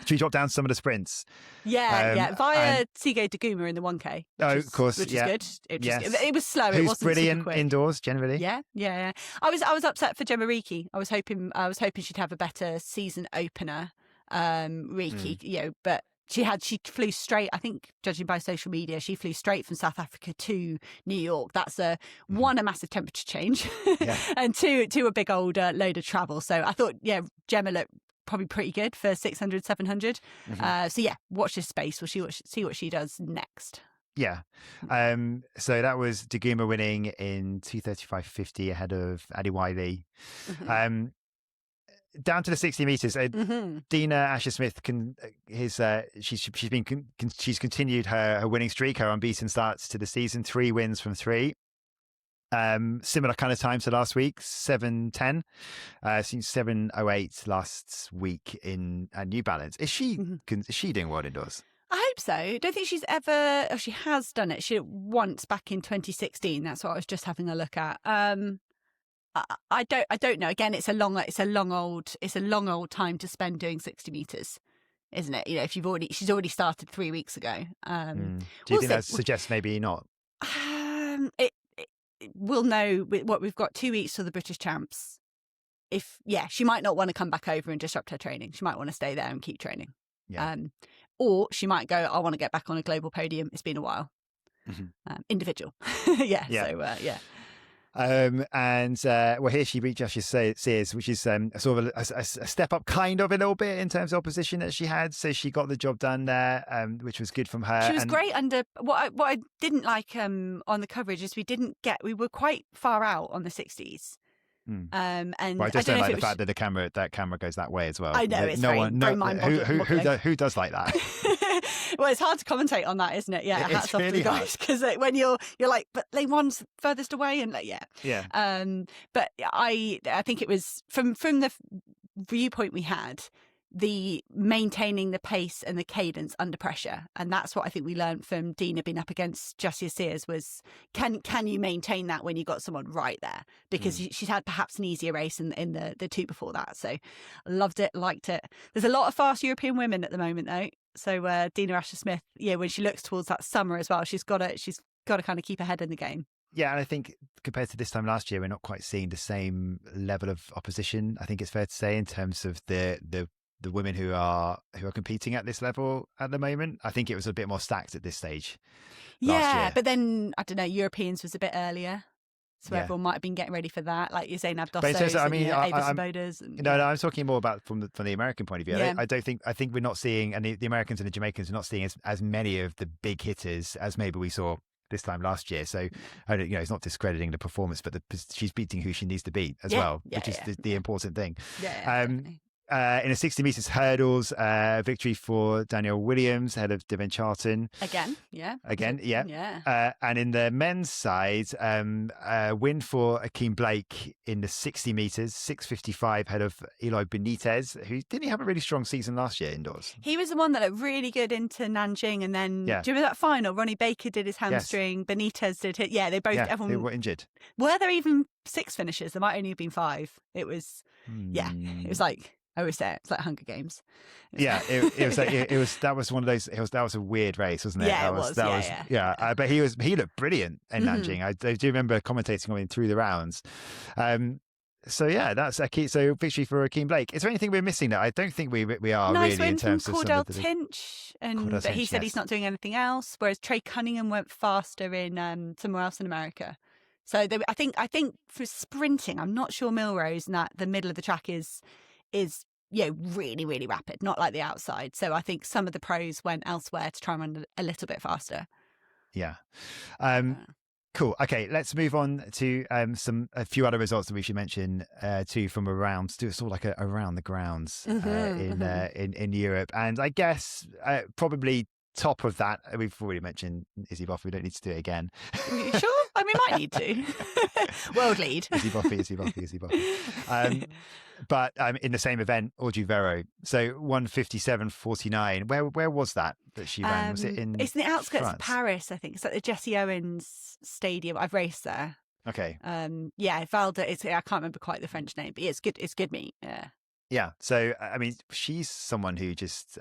Should we drop down some of the sprints?
Via Sige Daguma in the 1K.
Of course,
which is good. It was slow. It wasn't
brilliant
super quick.
Indoors generally.
Yeah. I was upset for Gemma Riki. I was hoping she'd have a better season opener. Riki, but she flew straight, I think, judging by social media, she flew straight from South Africa to New York. That's a massive temperature change, and two, a big old load of travel. So I thought, Gemma looked probably pretty good for 600, 700. So watch this space. We'll see what she does next.
Yeah. So that was Daguma winning in 2:35.50 ahead of Addie Wiley. Down to the 60 meters, Dina Asher-Smith she's continued her winning streak, her unbeaten starts to the season, 3 wins from 3. Similar kind of time to last week, 7:10. Since 7:08 last week in New Balance. Is she doing well indoors?
I hope so. I don't think she's ever. Oh, she has done it. She did it once back in 2016. That's what I was just having a look at. I don't know. Again, it's a long old time to spend doing 60 meters, isn't it? If she's already started 3 weeks ago.
Do you think that suggests maybe not?
We'll know what we've got 2 weeks to the British champs. She might not want to come back over and disrupt her training. She might want to stay there and keep training.
Yeah.
Or she might go, I want to get back on a global podium. It's been a while. Individual. Yeah. So,
here she beat Joshua Sears, which is sort of a step up kind of a little bit in terms of opposition that she had. So she got the job done there, which was good from her.
She was great under what I didn't like on the coverage is we were quite far out on the 60s.
And I just don't like the fact that the camera goes that way as well.
I know, it's very mind-boggling.
Who does like that?
Well, it's hard to commentate on that, isn't it? Yeah, hats off to the guys, because when you're like, but lane one's furthest away, and but I think it was from the viewpoint we had, the maintaining the pace and the cadence under pressure, and that's what I think we learned from Dina being up against Joshua Sears was can you maintain that when you got someone right there, because she's had perhaps an easier race in the 2 before that. So loved it, liked it. There's a lot of fast European women at the moment though, so Dina Asher-Smith, when she looks towards that summer as well, she's got to kind of keep her head in the game.
Yeah, and I think compared to this time last year, we're not quite seeing the same level of opposition, I think it's fair to say, in terms of the women who are competing at this level at the moment. I think it was a bit more stacked at this stage last year.
But then I don't know, Europeans was a bit earlier, so everyone might have been getting ready for that, like you're saying, Abdossos and Ava Svobodas.
No, I'm talking more about from the American point of view. I think we're not seeing, and the Americans and the Jamaicans are not seeing as many of the big hitters as maybe we saw this time last year. So it's not discrediting the performance, but she's beating who she needs to beat as well, which is the important thing. In the 60 metres hurdles, victory for Danielle Williams ahead of Devin Charlton. Again. And in the men's side, win for Akeem Blake in the 60 metres, 6:55 ahead of Eloy Benitez, who didn't have a really strong season last year indoors.
He was the one that looked really good into Nanjing, and then do you remember that final? Ronnie Baker did his hamstring, Benitez did it. Yeah, they both. Everyone,
they were injured.
Were there even 6 finishes? There might only have been 5. It was, it was like. I always say it's like Hunger Games. That was one of those. That was a weird race, wasn't it? Yeah,
But he looked brilliant in Nanjing. I do remember commentating on him through the rounds. That's a key. So victory for Akeem Blake. Is there anything we're missing that I don't think we are
nice
really in terms of
Cordell Tinch, but he said he's not doing anything else. Whereas Trey Cunningham went faster in somewhere else in America. So I think for sprinting, I'm not sure Millrose and that the middle of the track is really, really rapid, not like the outside. So I think some of the pros went elsewhere to try and run a little bit faster.
Yeah. Cool. Okay, let's move on to a few other results that we should mention too from around. Do sort of like around the grounds in Europe, and I guess probably top of that, we've already mentioned Issy Boffey. We don't need to do it again.
Sure. I mean, might need to. World lead.
Issy Boffey. But in the same event, Audrey Vero. So 1:57.49. Where was that she ran? Was it in?
It's in the outskirts
France?
Of Paris, I think. It's at the Jesse Owens Stadium. I've raced there.
Okay.
Valda. I can't remember quite the French name, but it's good. It's good meat. Yeah.
Yeah. So I mean, she's someone who just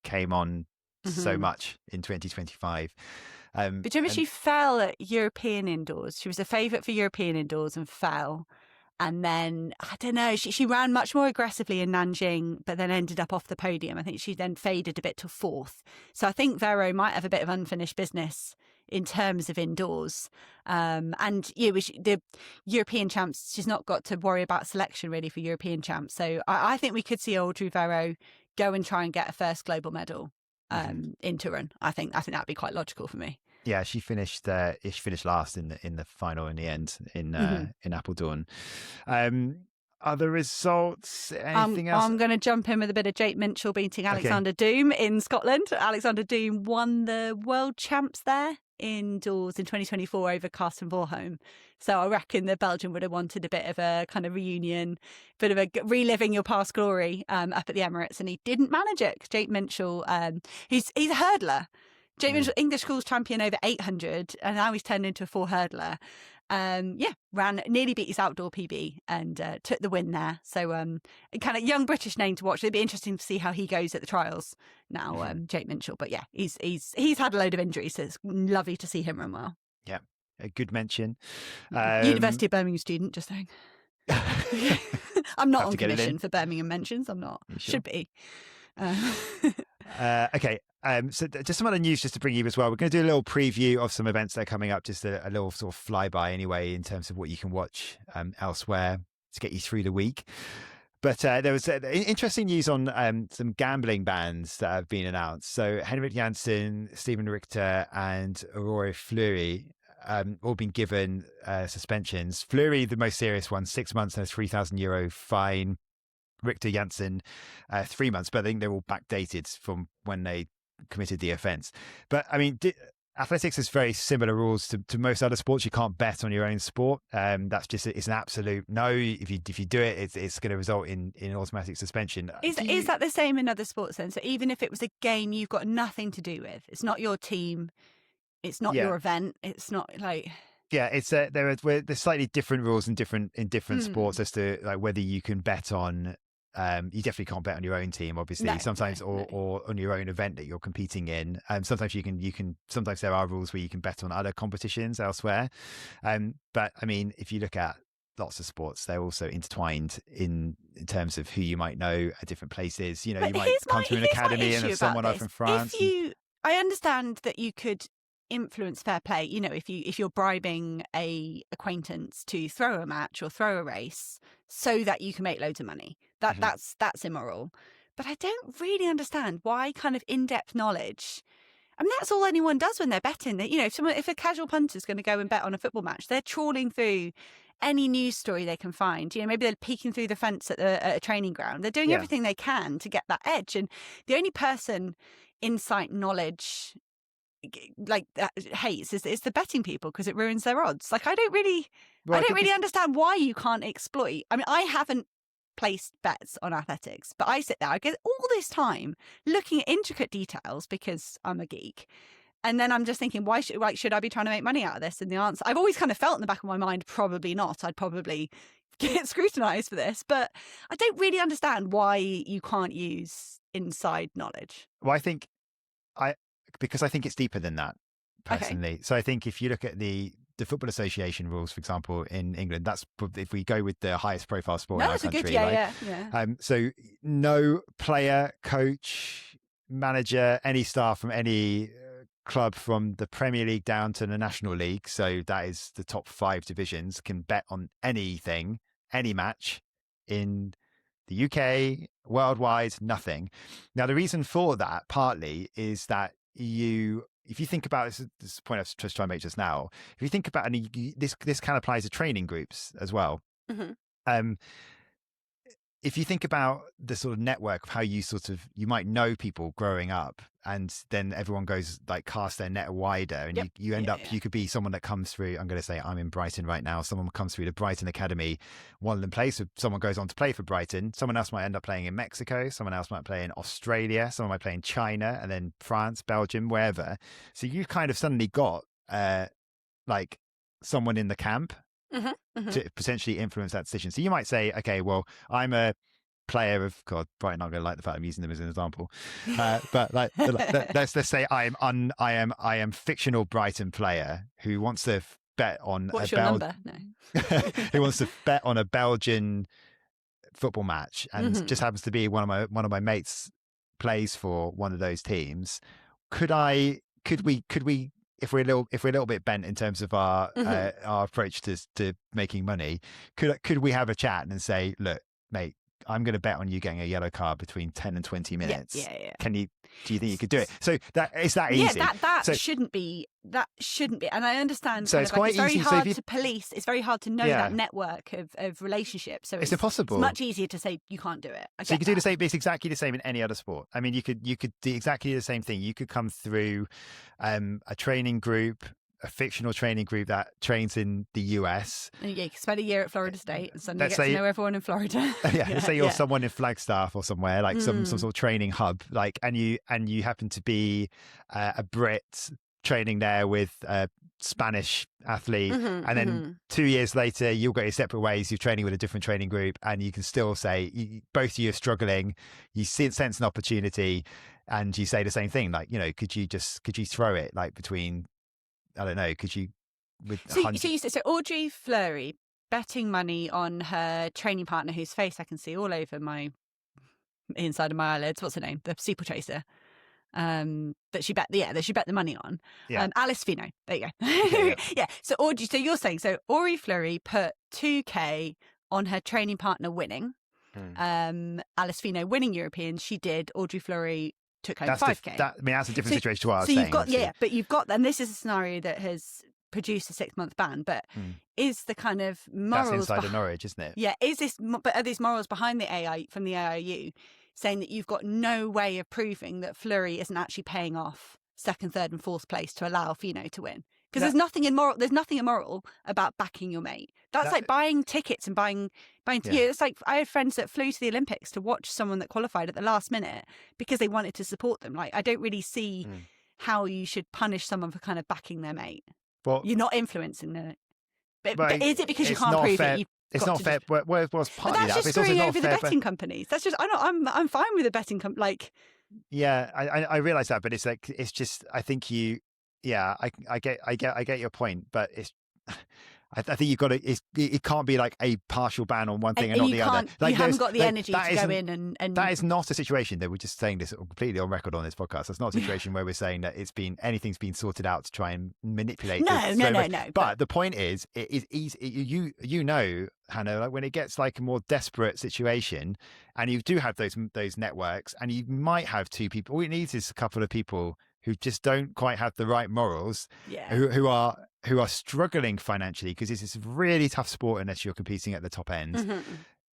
came on so much in 2025.
But do you remember she fell at European indoors? She was a favourite for European indoors and fell. And then, I don't know, she ran much more aggressively in Nanjing, but then ended up off the podium. I think she then faded a bit to fourth. So I think Vero might have a bit of unfinished business in terms of indoors. And the European champs, she's not got to worry about selection really for European champs. So I think we could see Audrey Vero go and try and get a first global medal in Turin. I think that'd be quite logical for me.
Yeah, she finished last in the final in the end in Apeldoorn. Other results? Anything else?
I'm going to jump in with a bit of Jake Minchell beating Alexander Doom in Scotland. Alexander Doom won the world champs there indoors in 2024 over Karsten Voorholm. So I reckon the Belgian would have wanted a bit of a kind of reunion, bit of a reliving your past glory up at the Emirates, and he didn't manage it. Jake Minchell, he's a hurdler. Jake Minchell, English schools champion over 800, and now he's turned into a 4 hurdler. Nearly beat his outdoor PB and took the win there. So kind of young British name to watch. It'd be interesting to see how he goes at the trials now, Jake Minchell. But yeah, he's had a load of injuries, so it's lovely to see him run well.
Yeah, a good mention.
University of Birmingham student, just saying. I'm not on commission for Birmingham mentions. I'm not. Sure? Should be.
Okay. So just some other news just to bring you as well. We're going to do a little preview of some events that are coming up, just a little sort of flyby anyway, in terms of what you can watch elsewhere to get you through the week. But there was interesting news on some gambling bans that have been announced. So Henrik Janssen, Stephen Richter and Aurore Fleury all been given suspensions. Fleury, the most serious one, 6 months and a €3,000 fine. Richter, Janssen, 3 months, but I think they're all backdated from when they committed the offence. But I mean, athletics has very similar rules to most other sports. You can't bet on your own sport. That's just, it's an absolute no. If you do it, it's going to result in automatic suspension.
Is that the same in other sports then? So even if it was a game you've got nothing to do with, it's not your team, it's not your event, it's not like...
Yeah, it's there's slightly different rules in different sports as to like whether you can bet on. You definitely can't bet on your own team, obviously. Or on your own event that you're competing in. Sometimes you can. Sometimes there are rules where you can bet on other competitions elsewhere. But I mean, if you look at lots of sports, they're also intertwined in terms of who you might know at different places. You know, you might come to an academy and have someone up from France.
I understand that you could influence fair play. You know, if you're bribing a acquaintance to throw a match or throw a race so that you can make loads of money. That's immoral. But I don't really understand why kind of in-depth knowledge. I mean, that's all anyone does when they're betting. That, you know, if a casual punter is going to go and bet on a football match, they're trawling through any news story they can find. You know, maybe they're peeking through the fence at a training ground. They're doing everything they can to get that edge. And the only person insight knowledge like that hates is the betting people, because it ruins their odds. Like I don't really understand why you can't exploit. I mean, I haven't placed bets on athletics, but I sit there, I get all this time looking at intricate details because I'm a geek, and then I'm just thinking, why should I be trying to make money out of this? And the answer, I've always kind of felt in the back of my mind, probably not. I'd probably get scrutinized for this, but I don't really understand why you can't use inside knowledge.
Well, because I think it's deeper than that, personally. Okay. So I think if you look at the Football Association rules, for example, in England, that's if we go with the highest profile sport in our country. Yeah. So no player, coach, manager, any staff from any club from the Premier League down to the National League, so that is the top 5 divisions, can bet on anything, any match in the UK, worldwide, nothing. Now, the reason for that partly is that if you think about this point I was just trying to make just now, if you think about, and this kind of applies to training groups as well. Mm-hmm. If you think about the sort of network of how you might know people growing up, and then everyone goes like cast their net wider, and you end up, you could be someone that comes through, I'm going to say I'm in Brighton right now, someone comes through the Brighton Academy, one of them plays, so someone goes on to play for Brighton, someone else might end up playing in Mexico, someone else might play in Australia, someone might play in China, and then France, Belgium, wherever. So you've kind of suddenly got like someone in the camp to potentially influence that decision. So you might say, okay, well, I'm a player of, God, Brighton aren't going to like the fact I'm using them as an example, but like let's say I am fictional Brighton player who wants to bet on
What's your number? No.
who wants to bet on a Belgian football match, and just happens to be one of my mates plays for one of those teams. Could we if we're a little bit bent in terms of our approach to making money, could we have a chat and say, look, mate, I'm going to bet on you getting a yellow card between 10 and 20 minutes.
Yeah.
Do you think you could do it? So it's that easy.
Yeah, that shouldn't be. And I understand.
So it's quite
very
easy.
hard to police. It's very hard to know that network of relationships. So
it's impossible.
It's much easier to say you can't do it.
So you could do the same. It's exactly the same in any other sport. I mean, you could do exactly the same thing. You could come through a training group, a fictional training group that trains in the US.
And you spend a year at Florida State and suddenly get to know everyone in Florida.
Let's say you're someone in Flagstaff or somewhere, like some sort of training hub, like, and you happen to be a Brit training there with a Spanish athlete, and then 2 years later you'll go your separate ways, you're training with a different training group, and you can still say, both of you are struggling, you sense an opportunity, and you say the same thing, like, could you throw it like between, I don't know, could you with
so Audrey Fleury betting money on her training partner, whose face I can see all over my inside of my eyelids, what's her name, the steeplechaser, that she bet the money on, Alice Fino, there you go. Yeah. So Audrey, so you're saying, so Audrey Fleury put 2k on her training partner winning, Alice Fino winning Europeans, she did. Audrey Fleury took home 5k.
That's a different situation to what I was saying.
You've got, but you've got, and this is a scenario that has produced a 6-month ban, but is the kind of morals...
That's inside of Norwich, isn't it?
Yeah, but are these morals behind the from the AIU saying that you've got no way of proving that Fleury isn't actually paying off second, third and fourth place to allow Fino to win? Because there's nothing immoral about backing your mate. That's like buying tickets and buying. It's like I had friends that flew to the Olympics to watch someone that qualified at the last minute because they wanted to support them. Like, I don't really see how you should punish someone for kind of backing their mate. Well, you're not influencing it. But is it because you can't prove it?
It's not fair. Well, partly
but that's just screwing over the betting companies. That's just I'm fine with the betting company. Like,
yeah, I realize that, but it's like, it's just, I think I get your point, but it's, I think you've got to, it can't be like a partial ban on one thing and not the other. Like,
you haven't got the energy to go in and... That
is not a situation that we're just saying this completely on record on this podcast. That's not a situation where we're saying that anything's been sorted out to try and manipulate.
No.
But the point is, it is easy. You know, Hannah, like when it gets like a more desperate situation and you do have those networks and you might have two people, all it needs is a couple of people who just don't quite have the right morals, who are struggling financially, because this is a really tough sport unless you're competing at the top end.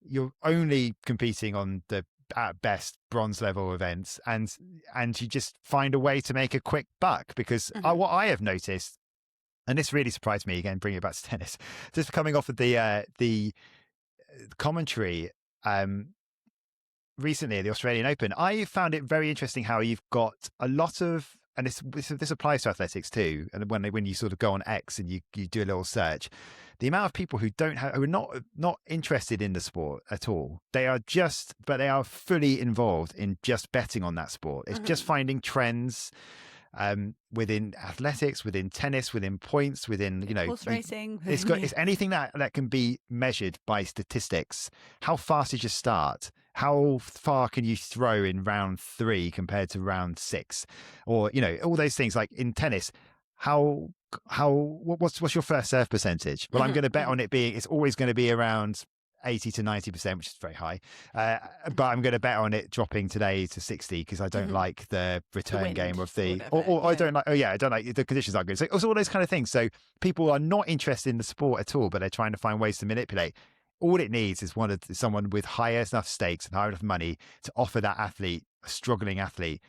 You're only competing on the, at best, bronze level events, and you just find a way to make a quick buck. Because what I have noticed, and this really surprised me, again, bringing it back to tennis, just coming off of the commentary recently at the Australian Open, I found it very interesting how you've got a lot of, and this applies to athletics too, and when you sort of go on X and you do a little search, the amount of people who are not interested in the sport at all. They are fully involved in just betting on that sport. It's just finding trends within athletics, within tennis, within points, within
horse racing.
It's anything that can be measured by statistics. How fast did you start? How far can you throw in round 3 compared to round 6? Or all those things. Like in tennis, what's your first serve percentage? Well, I'm going to bet on it's always going to be around 80 to 90%, which is very high. But I'm going to bet on it dropping today to 60 because I don't like the return game of the, I don't like the conditions aren't good. So it's all those kind of things. So people are not interested in the sport at all, but they're trying to find ways to manipulate. All it needs is someone with high enough stakes and high enough money to offer that athlete, a struggling athlete,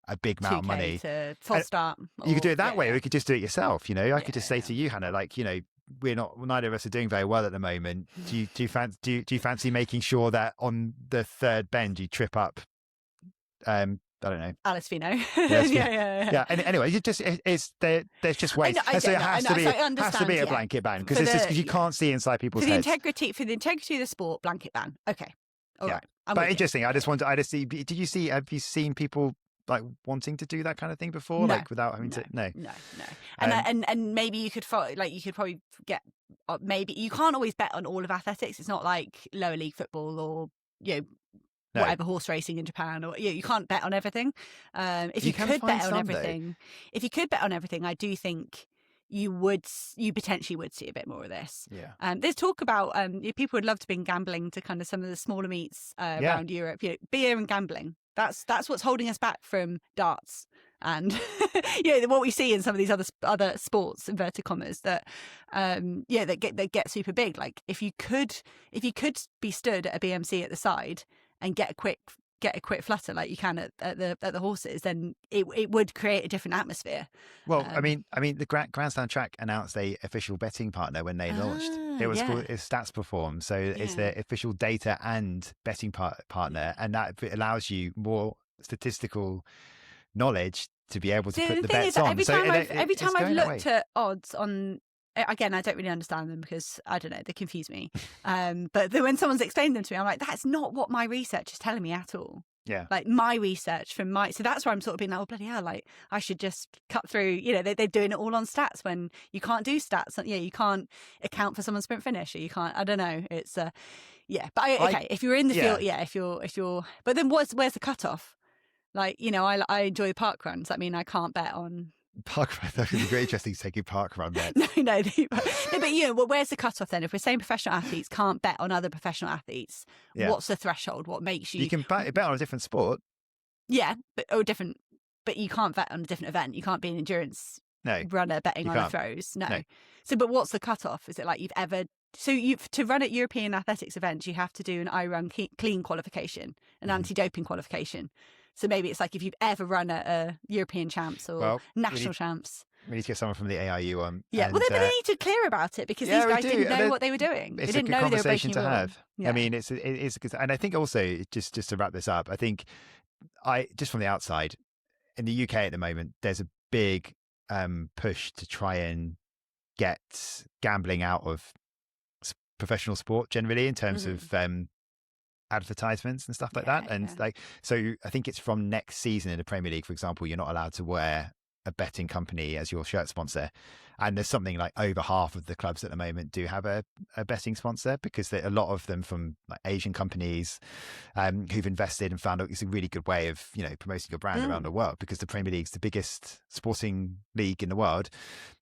a big amount of money.
To full start.
You could do it that way, or you could just do it yourself. I could just say to you, Hannah, like, neither of us are doing very well at the moment. Do you fancy making sure that on the third bend you trip up? I don't know,
Alice Fino.
Yeah. And anyway, there's just ways. So it has to be a blanket ban because you can't see inside people's heads.
For the integrity of the sport, blanket ban. Okay, all right.
But interesting. I just see. Have you seen people like wanting to do that kind of thing before, like without having to? No.
And maybe you could probably get, maybe you can't always bet on all of athletics. It's not like lower league football or whatever, horse racing in Japan, or you can't bet on everything. If you could bet on everything, I do think you potentially would see a bit more of this. There's talk about people would love to bring gambling to kind of some of the smaller meets around Europe. Beer and gambling. That's what's holding us back from darts and what we see in some of these other sports, inverted commas, that that get super big. Like if you could be stood at a BMC at the side and get a quick flutter like you can at the horses, then it would create a different atmosphere.
Well, I mean, the Grand Slam track announced a official betting partner when they launched. It was called Stats Perform, so it's their official data and betting partner, and that allows you more statistical knowledge to be able to put the bets on.
Every time I've looked at odds on. Again, I don't really understand them because, I don't know, they confuse me. But when someone's explained them to me, I'm like, that's not what my research is telling me at all.
Yeah.
Like my research so that's where I'm sort of being like, oh, bloody hell, like I should just cut through, they're doing it all on stats when you can't do stats. You can't account for someone's sprint finish, or you can't, I don't know. It's, but if you're in the field, if you're, but then where's the cutoff? Like, I enjoy park runs. I mean, I can't bet on
park run. That would be very interesting to take a park run bet.
But where's the cutoff then? If we're saying professional athletes can't bet on other professional athletes, what's the threshold? What makes you?
You can bet on a different sport.
Yeah, but you can't bet on a different event. You can't be an endurance runner betting on the throws. No. So, but what's the cutoff? Is it like you've ever? So to run at European athletics events, you have to do an iRun clean qualification, an anti-doping qualification. So maybe it's like if you've ever run at a European champs or national champs.
We need to get someone from the AIU on.
Yeah, well, they need to be clear about it because these guys didn't know what they were doing. They didn't know they were breaking the law.
I mean, it's and I think also just to wrap this up, I think just from the outside in the UK at the moment, there's a big push to try and get gambling out of professional sport generally in terms of advertisements and stuff like that. And so I think it's from next season in the Premier League, for example, you're not allowed to wear a betting company as your shirt sponsor. And there's something like over half of the clubs at the moment do have a betting sponsor, because a lot of them from like Asian companies who've invested and found it's a really good way of promoting your brand around the world, because the Premier League's the biggest sporting league in the world,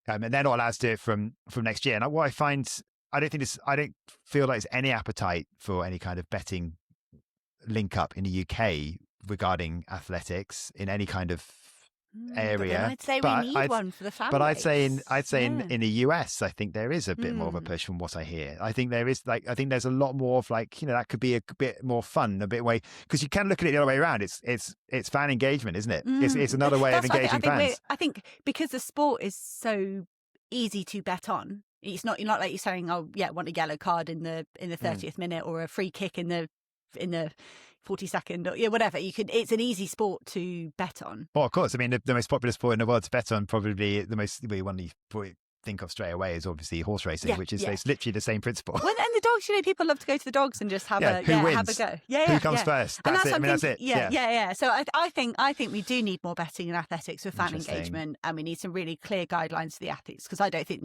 and they're not allowed to do it from next year. And what I find, I don't feel like there's any appetite for any kind of betting link up in the UK regarding athletics in any kind of area.
I'd say we need one for the family.
But I'd say in the US, I think there is a bit more of a push from what I hear. I think there is I think there's a lot more of that could be a bit more fun, a bit way, because you can look at it the other way around. It's fan engagement, isn't it? It's another way of engaging fans.
I think because the sport is so easy to bet on. You're not like you're saying, oh yeah, want a yellow card in the 30th minute or a free kick in the 42nd or whatever. It's an easy sport to bet on.
Well, of course. I mean, the most popular sport in the world to bet on, probably the one you probably think of straight away, is obviously horse racing, which is it's literally the same principle.
Well, and the dogs, people love to go to the dogs and just have a go.
Who comes first? That's it. That's it.
Yeah. So I think we do need more betting in athletics with fan engagement, and we need some really clear guidelines for the athletes, because I don't think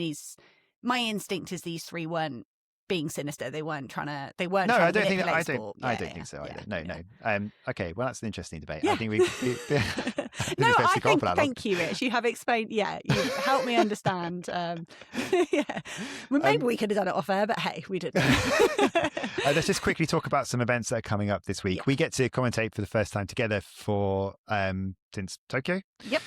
my instinct is these three weren't being sinister. They weren't trying to. They weren't.
No,
trying
I don't
to
think.
sport.
I don't think so either. No. Okay, well, that's an interesting debate. I think we.
Thank you, Rich. You have explained. Yeah, you've helped me understand. Well, maybe we could have done it off air, but hey, we didn't.
Let's just quickly talk about some events that are coming up this week. We get to commentate for the first time together since Tokyo.
Yep.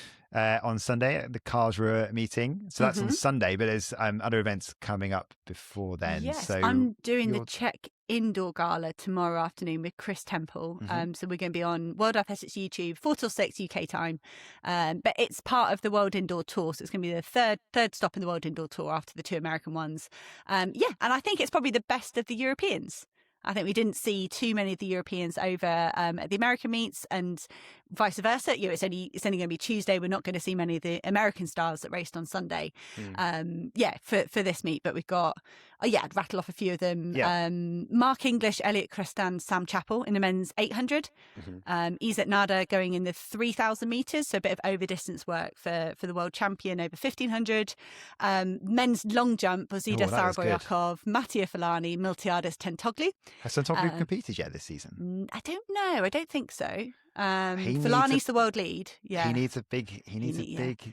On Sunday at the Karlsruhe meeting. So that's on Sunday, but there's other events coming up before then.
Yes,
so
I'm doing the Czech Indoor Gala tomorrow afternoon with Chris Temple. So we're going to be on World Athletics YouTube, 4 till 6 UK time. But it's part of the World Indoor Tour. So it's going to be the third stop in the World Indoor Tour after the two American ones. And I think it's probably the best of the Europeans. I think we didn't see too many of the Europeans over at the American meets, and vice versa. It's only going to be Tuesday. We're not going to see many of the American stars that raced on Sunday. For this meet, but we've got I'd rattle off a few of them. Mark English, Elliot Crestan, Sam Chappell in the men's 800. Izet Nada going in the 3,000 meters, so a bit of over distance work for the world champion over 1,500. Men's long jump, Ozida Saraboyakov, Mattia Falani, Miltiades Tentoglu.
Has Tentoglu competed yet this season?
I don't know. I don't think so. Falani's the world lead. Yeah,
he needs a big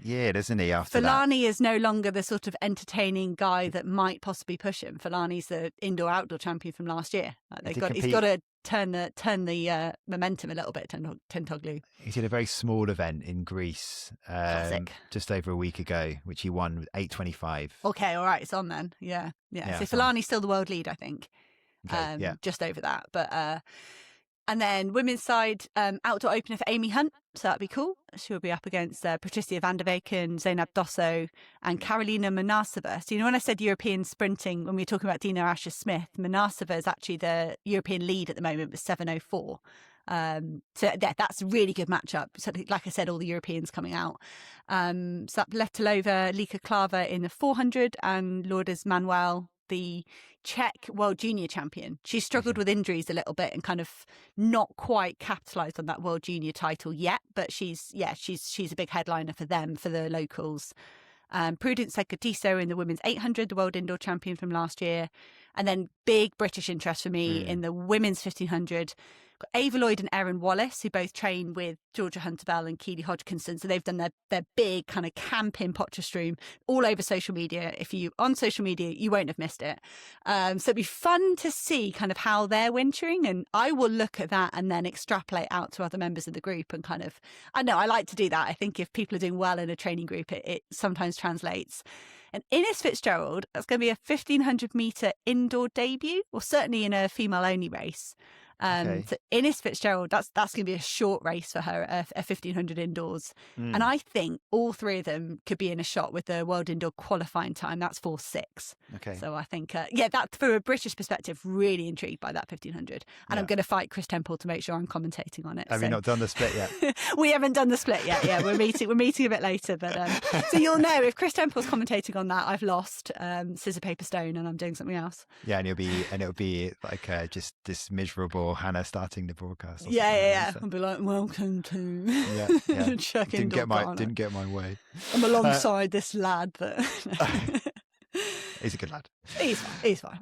year, doesn't he? After
Falani is no longer the sort of entertaining guy that might possibly push him. Falani's the indoor-outdoor champion from last year. He's got to turn the momentum a little bit. Tentoglu.
He did a very small event in Greece just over a week ago, which he won with 8:25.
Okay, all right, it's on then. Yeah. So Falani's still the world lead, I think.
Okay,
just over that, but. And then women's side, outdoor opener for Amy Hunt. So that'd be cool. She'll be up against Patricia van der Weken, Zainab Dosso and Karolina Manasova. So, when I said European sprinting, when we were talking about Dina Asher-Smith, Manasova is actually the European lead at the moment with 7:04. That's a really good matchup. So, like I said, all the Europeans coming out. So Letalova, Lika Klava in the 400 and Lourdes Manuel, the Czech world junior champion. She struggled with injuries a little bit and kind of not quite capitalised on that world junior title yet, but she's a big headliner for them, for the locals. Prudence Secotiso in the women's 800, the world indoor champion from last year. And then big British interest for me in the women's 1500. Got Ava Lloyd and Erin Wallace, who both train with Georgia Hunter-Bell and Keely Hodgkinson. So they've done their big kind of camp in Potchefstroom all over social media. If you on social media, you won't have missed it. So it'd be fun to see kind of how they're wintering. And I will look at that and then extrapolate out to other members of the group and kind of, I like to do that. I think if people are doing well in a training group, it sometimes translates. And Ines Fitzgerald, that's going to be a 1,500 metre indoor debut, or certainly in a female-only race. So Ines Fitzgerald, that's going to be a short race for her, a 1,500 indoors. And I think all three of them could be in a shot with the world indoor qualifying time. That's 4:06.
Okay.
So I think, that for a British perspective, really intrigued by that 1,500. And I'm going to fight Chris Temple to make sure I'm commentating on it.
Have you not done the split yet?
We haven't done the split yet. Yeah, we're meeting a bit later. But so you'll know if Chris Temple's commentating on that, I've lost scissor, paper, stone, and I'm doing something else.
Yeah, and it'll be like just this miserable Hannah starting the broadcast.
Yeah. I'll be like, welcome to Czech
didn't get my way.
I'm alongside this lad that
he's a good lad.
He's fine.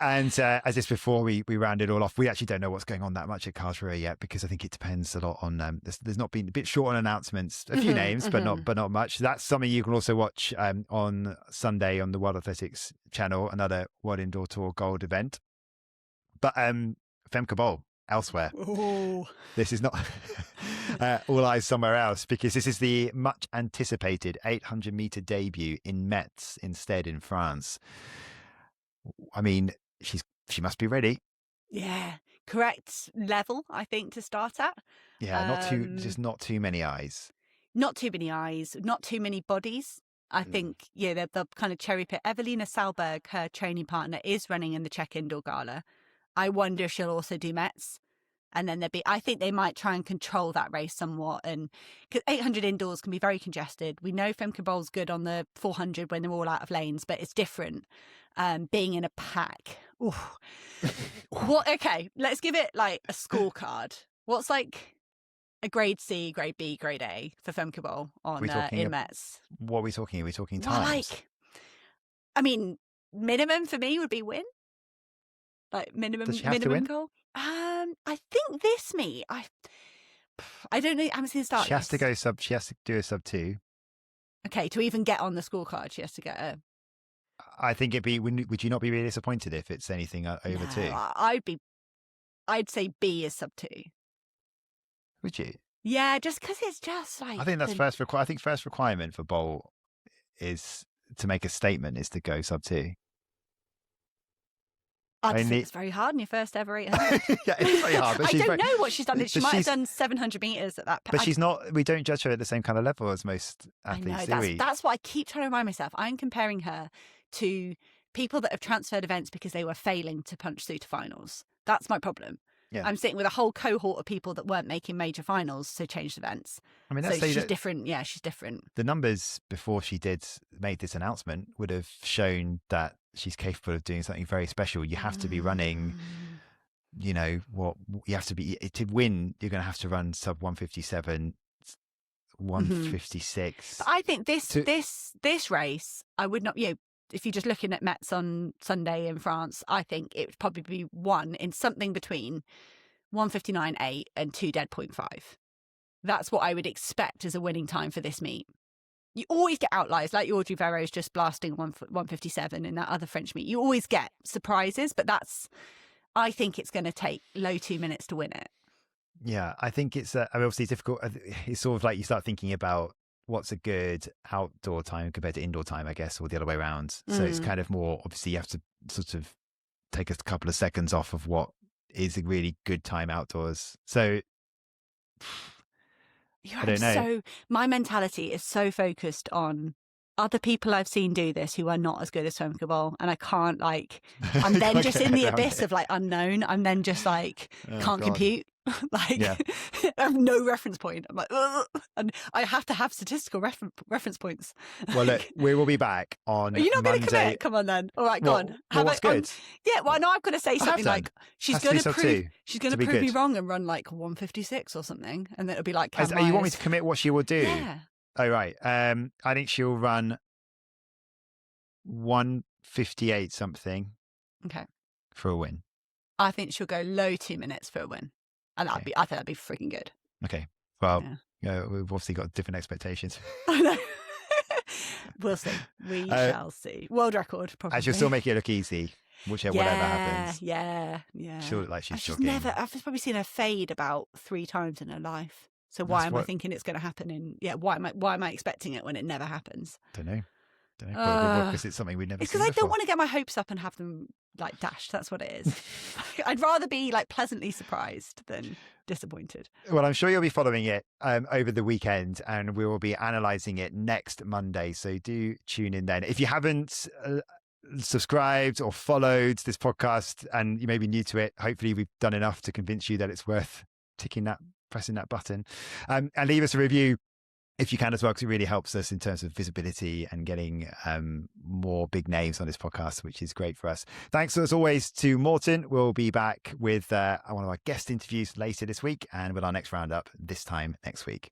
And as this before we round it all off, we actually don't know what's going on that much at Karlsruhe yet, because I think it depends a lot on there's not been a bit short on announcements, a few names, but not much. That's something you can also watch on Sunday on the World Athletics channel, another World Indoor Tour Gold event. But Femke Bol elsewhere.
Ooh.
This is not all eyes somewhere else, because this is the much anticipated 800 meter debut in Metz instead in France. I mean, she must be ready.
Yeah, correct level, I think, to start at.
Yeah, not too many eyes.
Not too many eyes, not too many bodies. I think, they'll kind of cherry pick. Evelina Salberg, her training partner, is running in the Czech Indoor Gala. I wonder if she'll also do Metz. And then I think they might try and control that race somewhat. And because 800 indoors can be very congested. We know Femke Bol's good on the 400 when they're all out of lanes, but it's different being in a pack. Okay, let's give it like a scorecard. What's like a grade C, grade B, grade A for Femke Bol in Metz?
What are we talking? Are we talking times?
Minimum for me would be win. Like minimum goal. I think this meet. I don't know. I haven't seen the start.
She has to go sub. She has to do a sub 2.
Okay, to even get on the scorecard, she has to get a.
I think would you not be really disappointed if it's anything over 2?
I'd say B is sub 2.
Would you?
Yeah, just because it's just like.
I think that's first requirement for Bol is to make a statement is to go sub 2.
I think it's very hard in your first ever 800.
Yeah, it's very hard. But
I don't know what she's done. She might have done 700 metres at that.
But she's not. We don't judge her at the same kind of level as most athletes,
I know, that's why I keep trying to remind myself. I'm comparing her to people that have transferred events because they were failing to punch through to finals. That's my problem.
Yeah.
I'm sitting with a whole cohort of people that weren't making major finals, so changed events.
I mean,
so she's different. Yeah, she's different.
The numbers before she made this announcement would have shown that she's capable of doing something very special. You have to be running, you know, what you have to be to win. You're going to have to run sub 157, 156.
But I think this race, I would not, you know, if you're just looking at Metz on Sunday in France, I think it would probably be won in something between 1:59.8 and 2:05. That's what I would expect as a winning time for this meet. You always get outliers, like Audrey Verreaux's just blasting 1:57 in that other French meet. You always get surprises, but I think it's going to take low 2 minutes to win it.
Yeah, I think it's obviously difficult. It's sort of like you start thinking about what's a good outdoor time compared to indoor time, I guess, or the other way around. So it's kind of more, obviously you have to sort of take a couple of seconds off of what is a really good time outdoors. So I don't know.
So my mentality is so focused on other people I've seen do this who are not as good as Swim Cabal, and I can't I'm then just in the abyss of like unknown. I'm then just like can't compute. Like I have no reference point. I'm like, ugh, and I have to have statistical reference points.
Well, look, we will be back on.
Are you not going to
Monday.
commit? Come on then. All right, go on.
What's good?
Yeah, well, I know I'm going to say something like she's going to prove me wrong and run like 1:56 or something, and then it'll be like.
You want me to commit what she will do?
Yeah.
Oh right. I think she'll run 1:58 something.
Okay.
For a win.
I think she'll go low 2 minutes for a win. And I think that'd be freaking good.
Okay. Well, we've obviously got different expectations.
I know. We'll see. We shall see. World record, probably.
And she'll still make it look easy, whatever happens.
Yeah.
She'll look like she's
jogging. I've probably seen her fade about 3 times in her life. So why am I thinking it's going to happen why am I expecting it when it never happens?
Don't know. Because it's something we've never seen.
It's because I don't want to get my hopes up and have them like dashed. That's what it is. I'd rather be like pleasantly surprised than disappointed.
Well, I'm sure you'll be following it over the weekend, and we will be analysing it next Monday. So do tune in then. If you haven't subscribed or followed this podcast and you may be new to it, hopefully we've done enough to convince you that it's worth pressing that button, and leave us a review if you can as well, because it really helps us in terms of visibility and getting more big names on this podcast, which is great for us. Thanks as always to Morten. We'll be back with one of our guest interviews later this week and with our next roundup this time next week.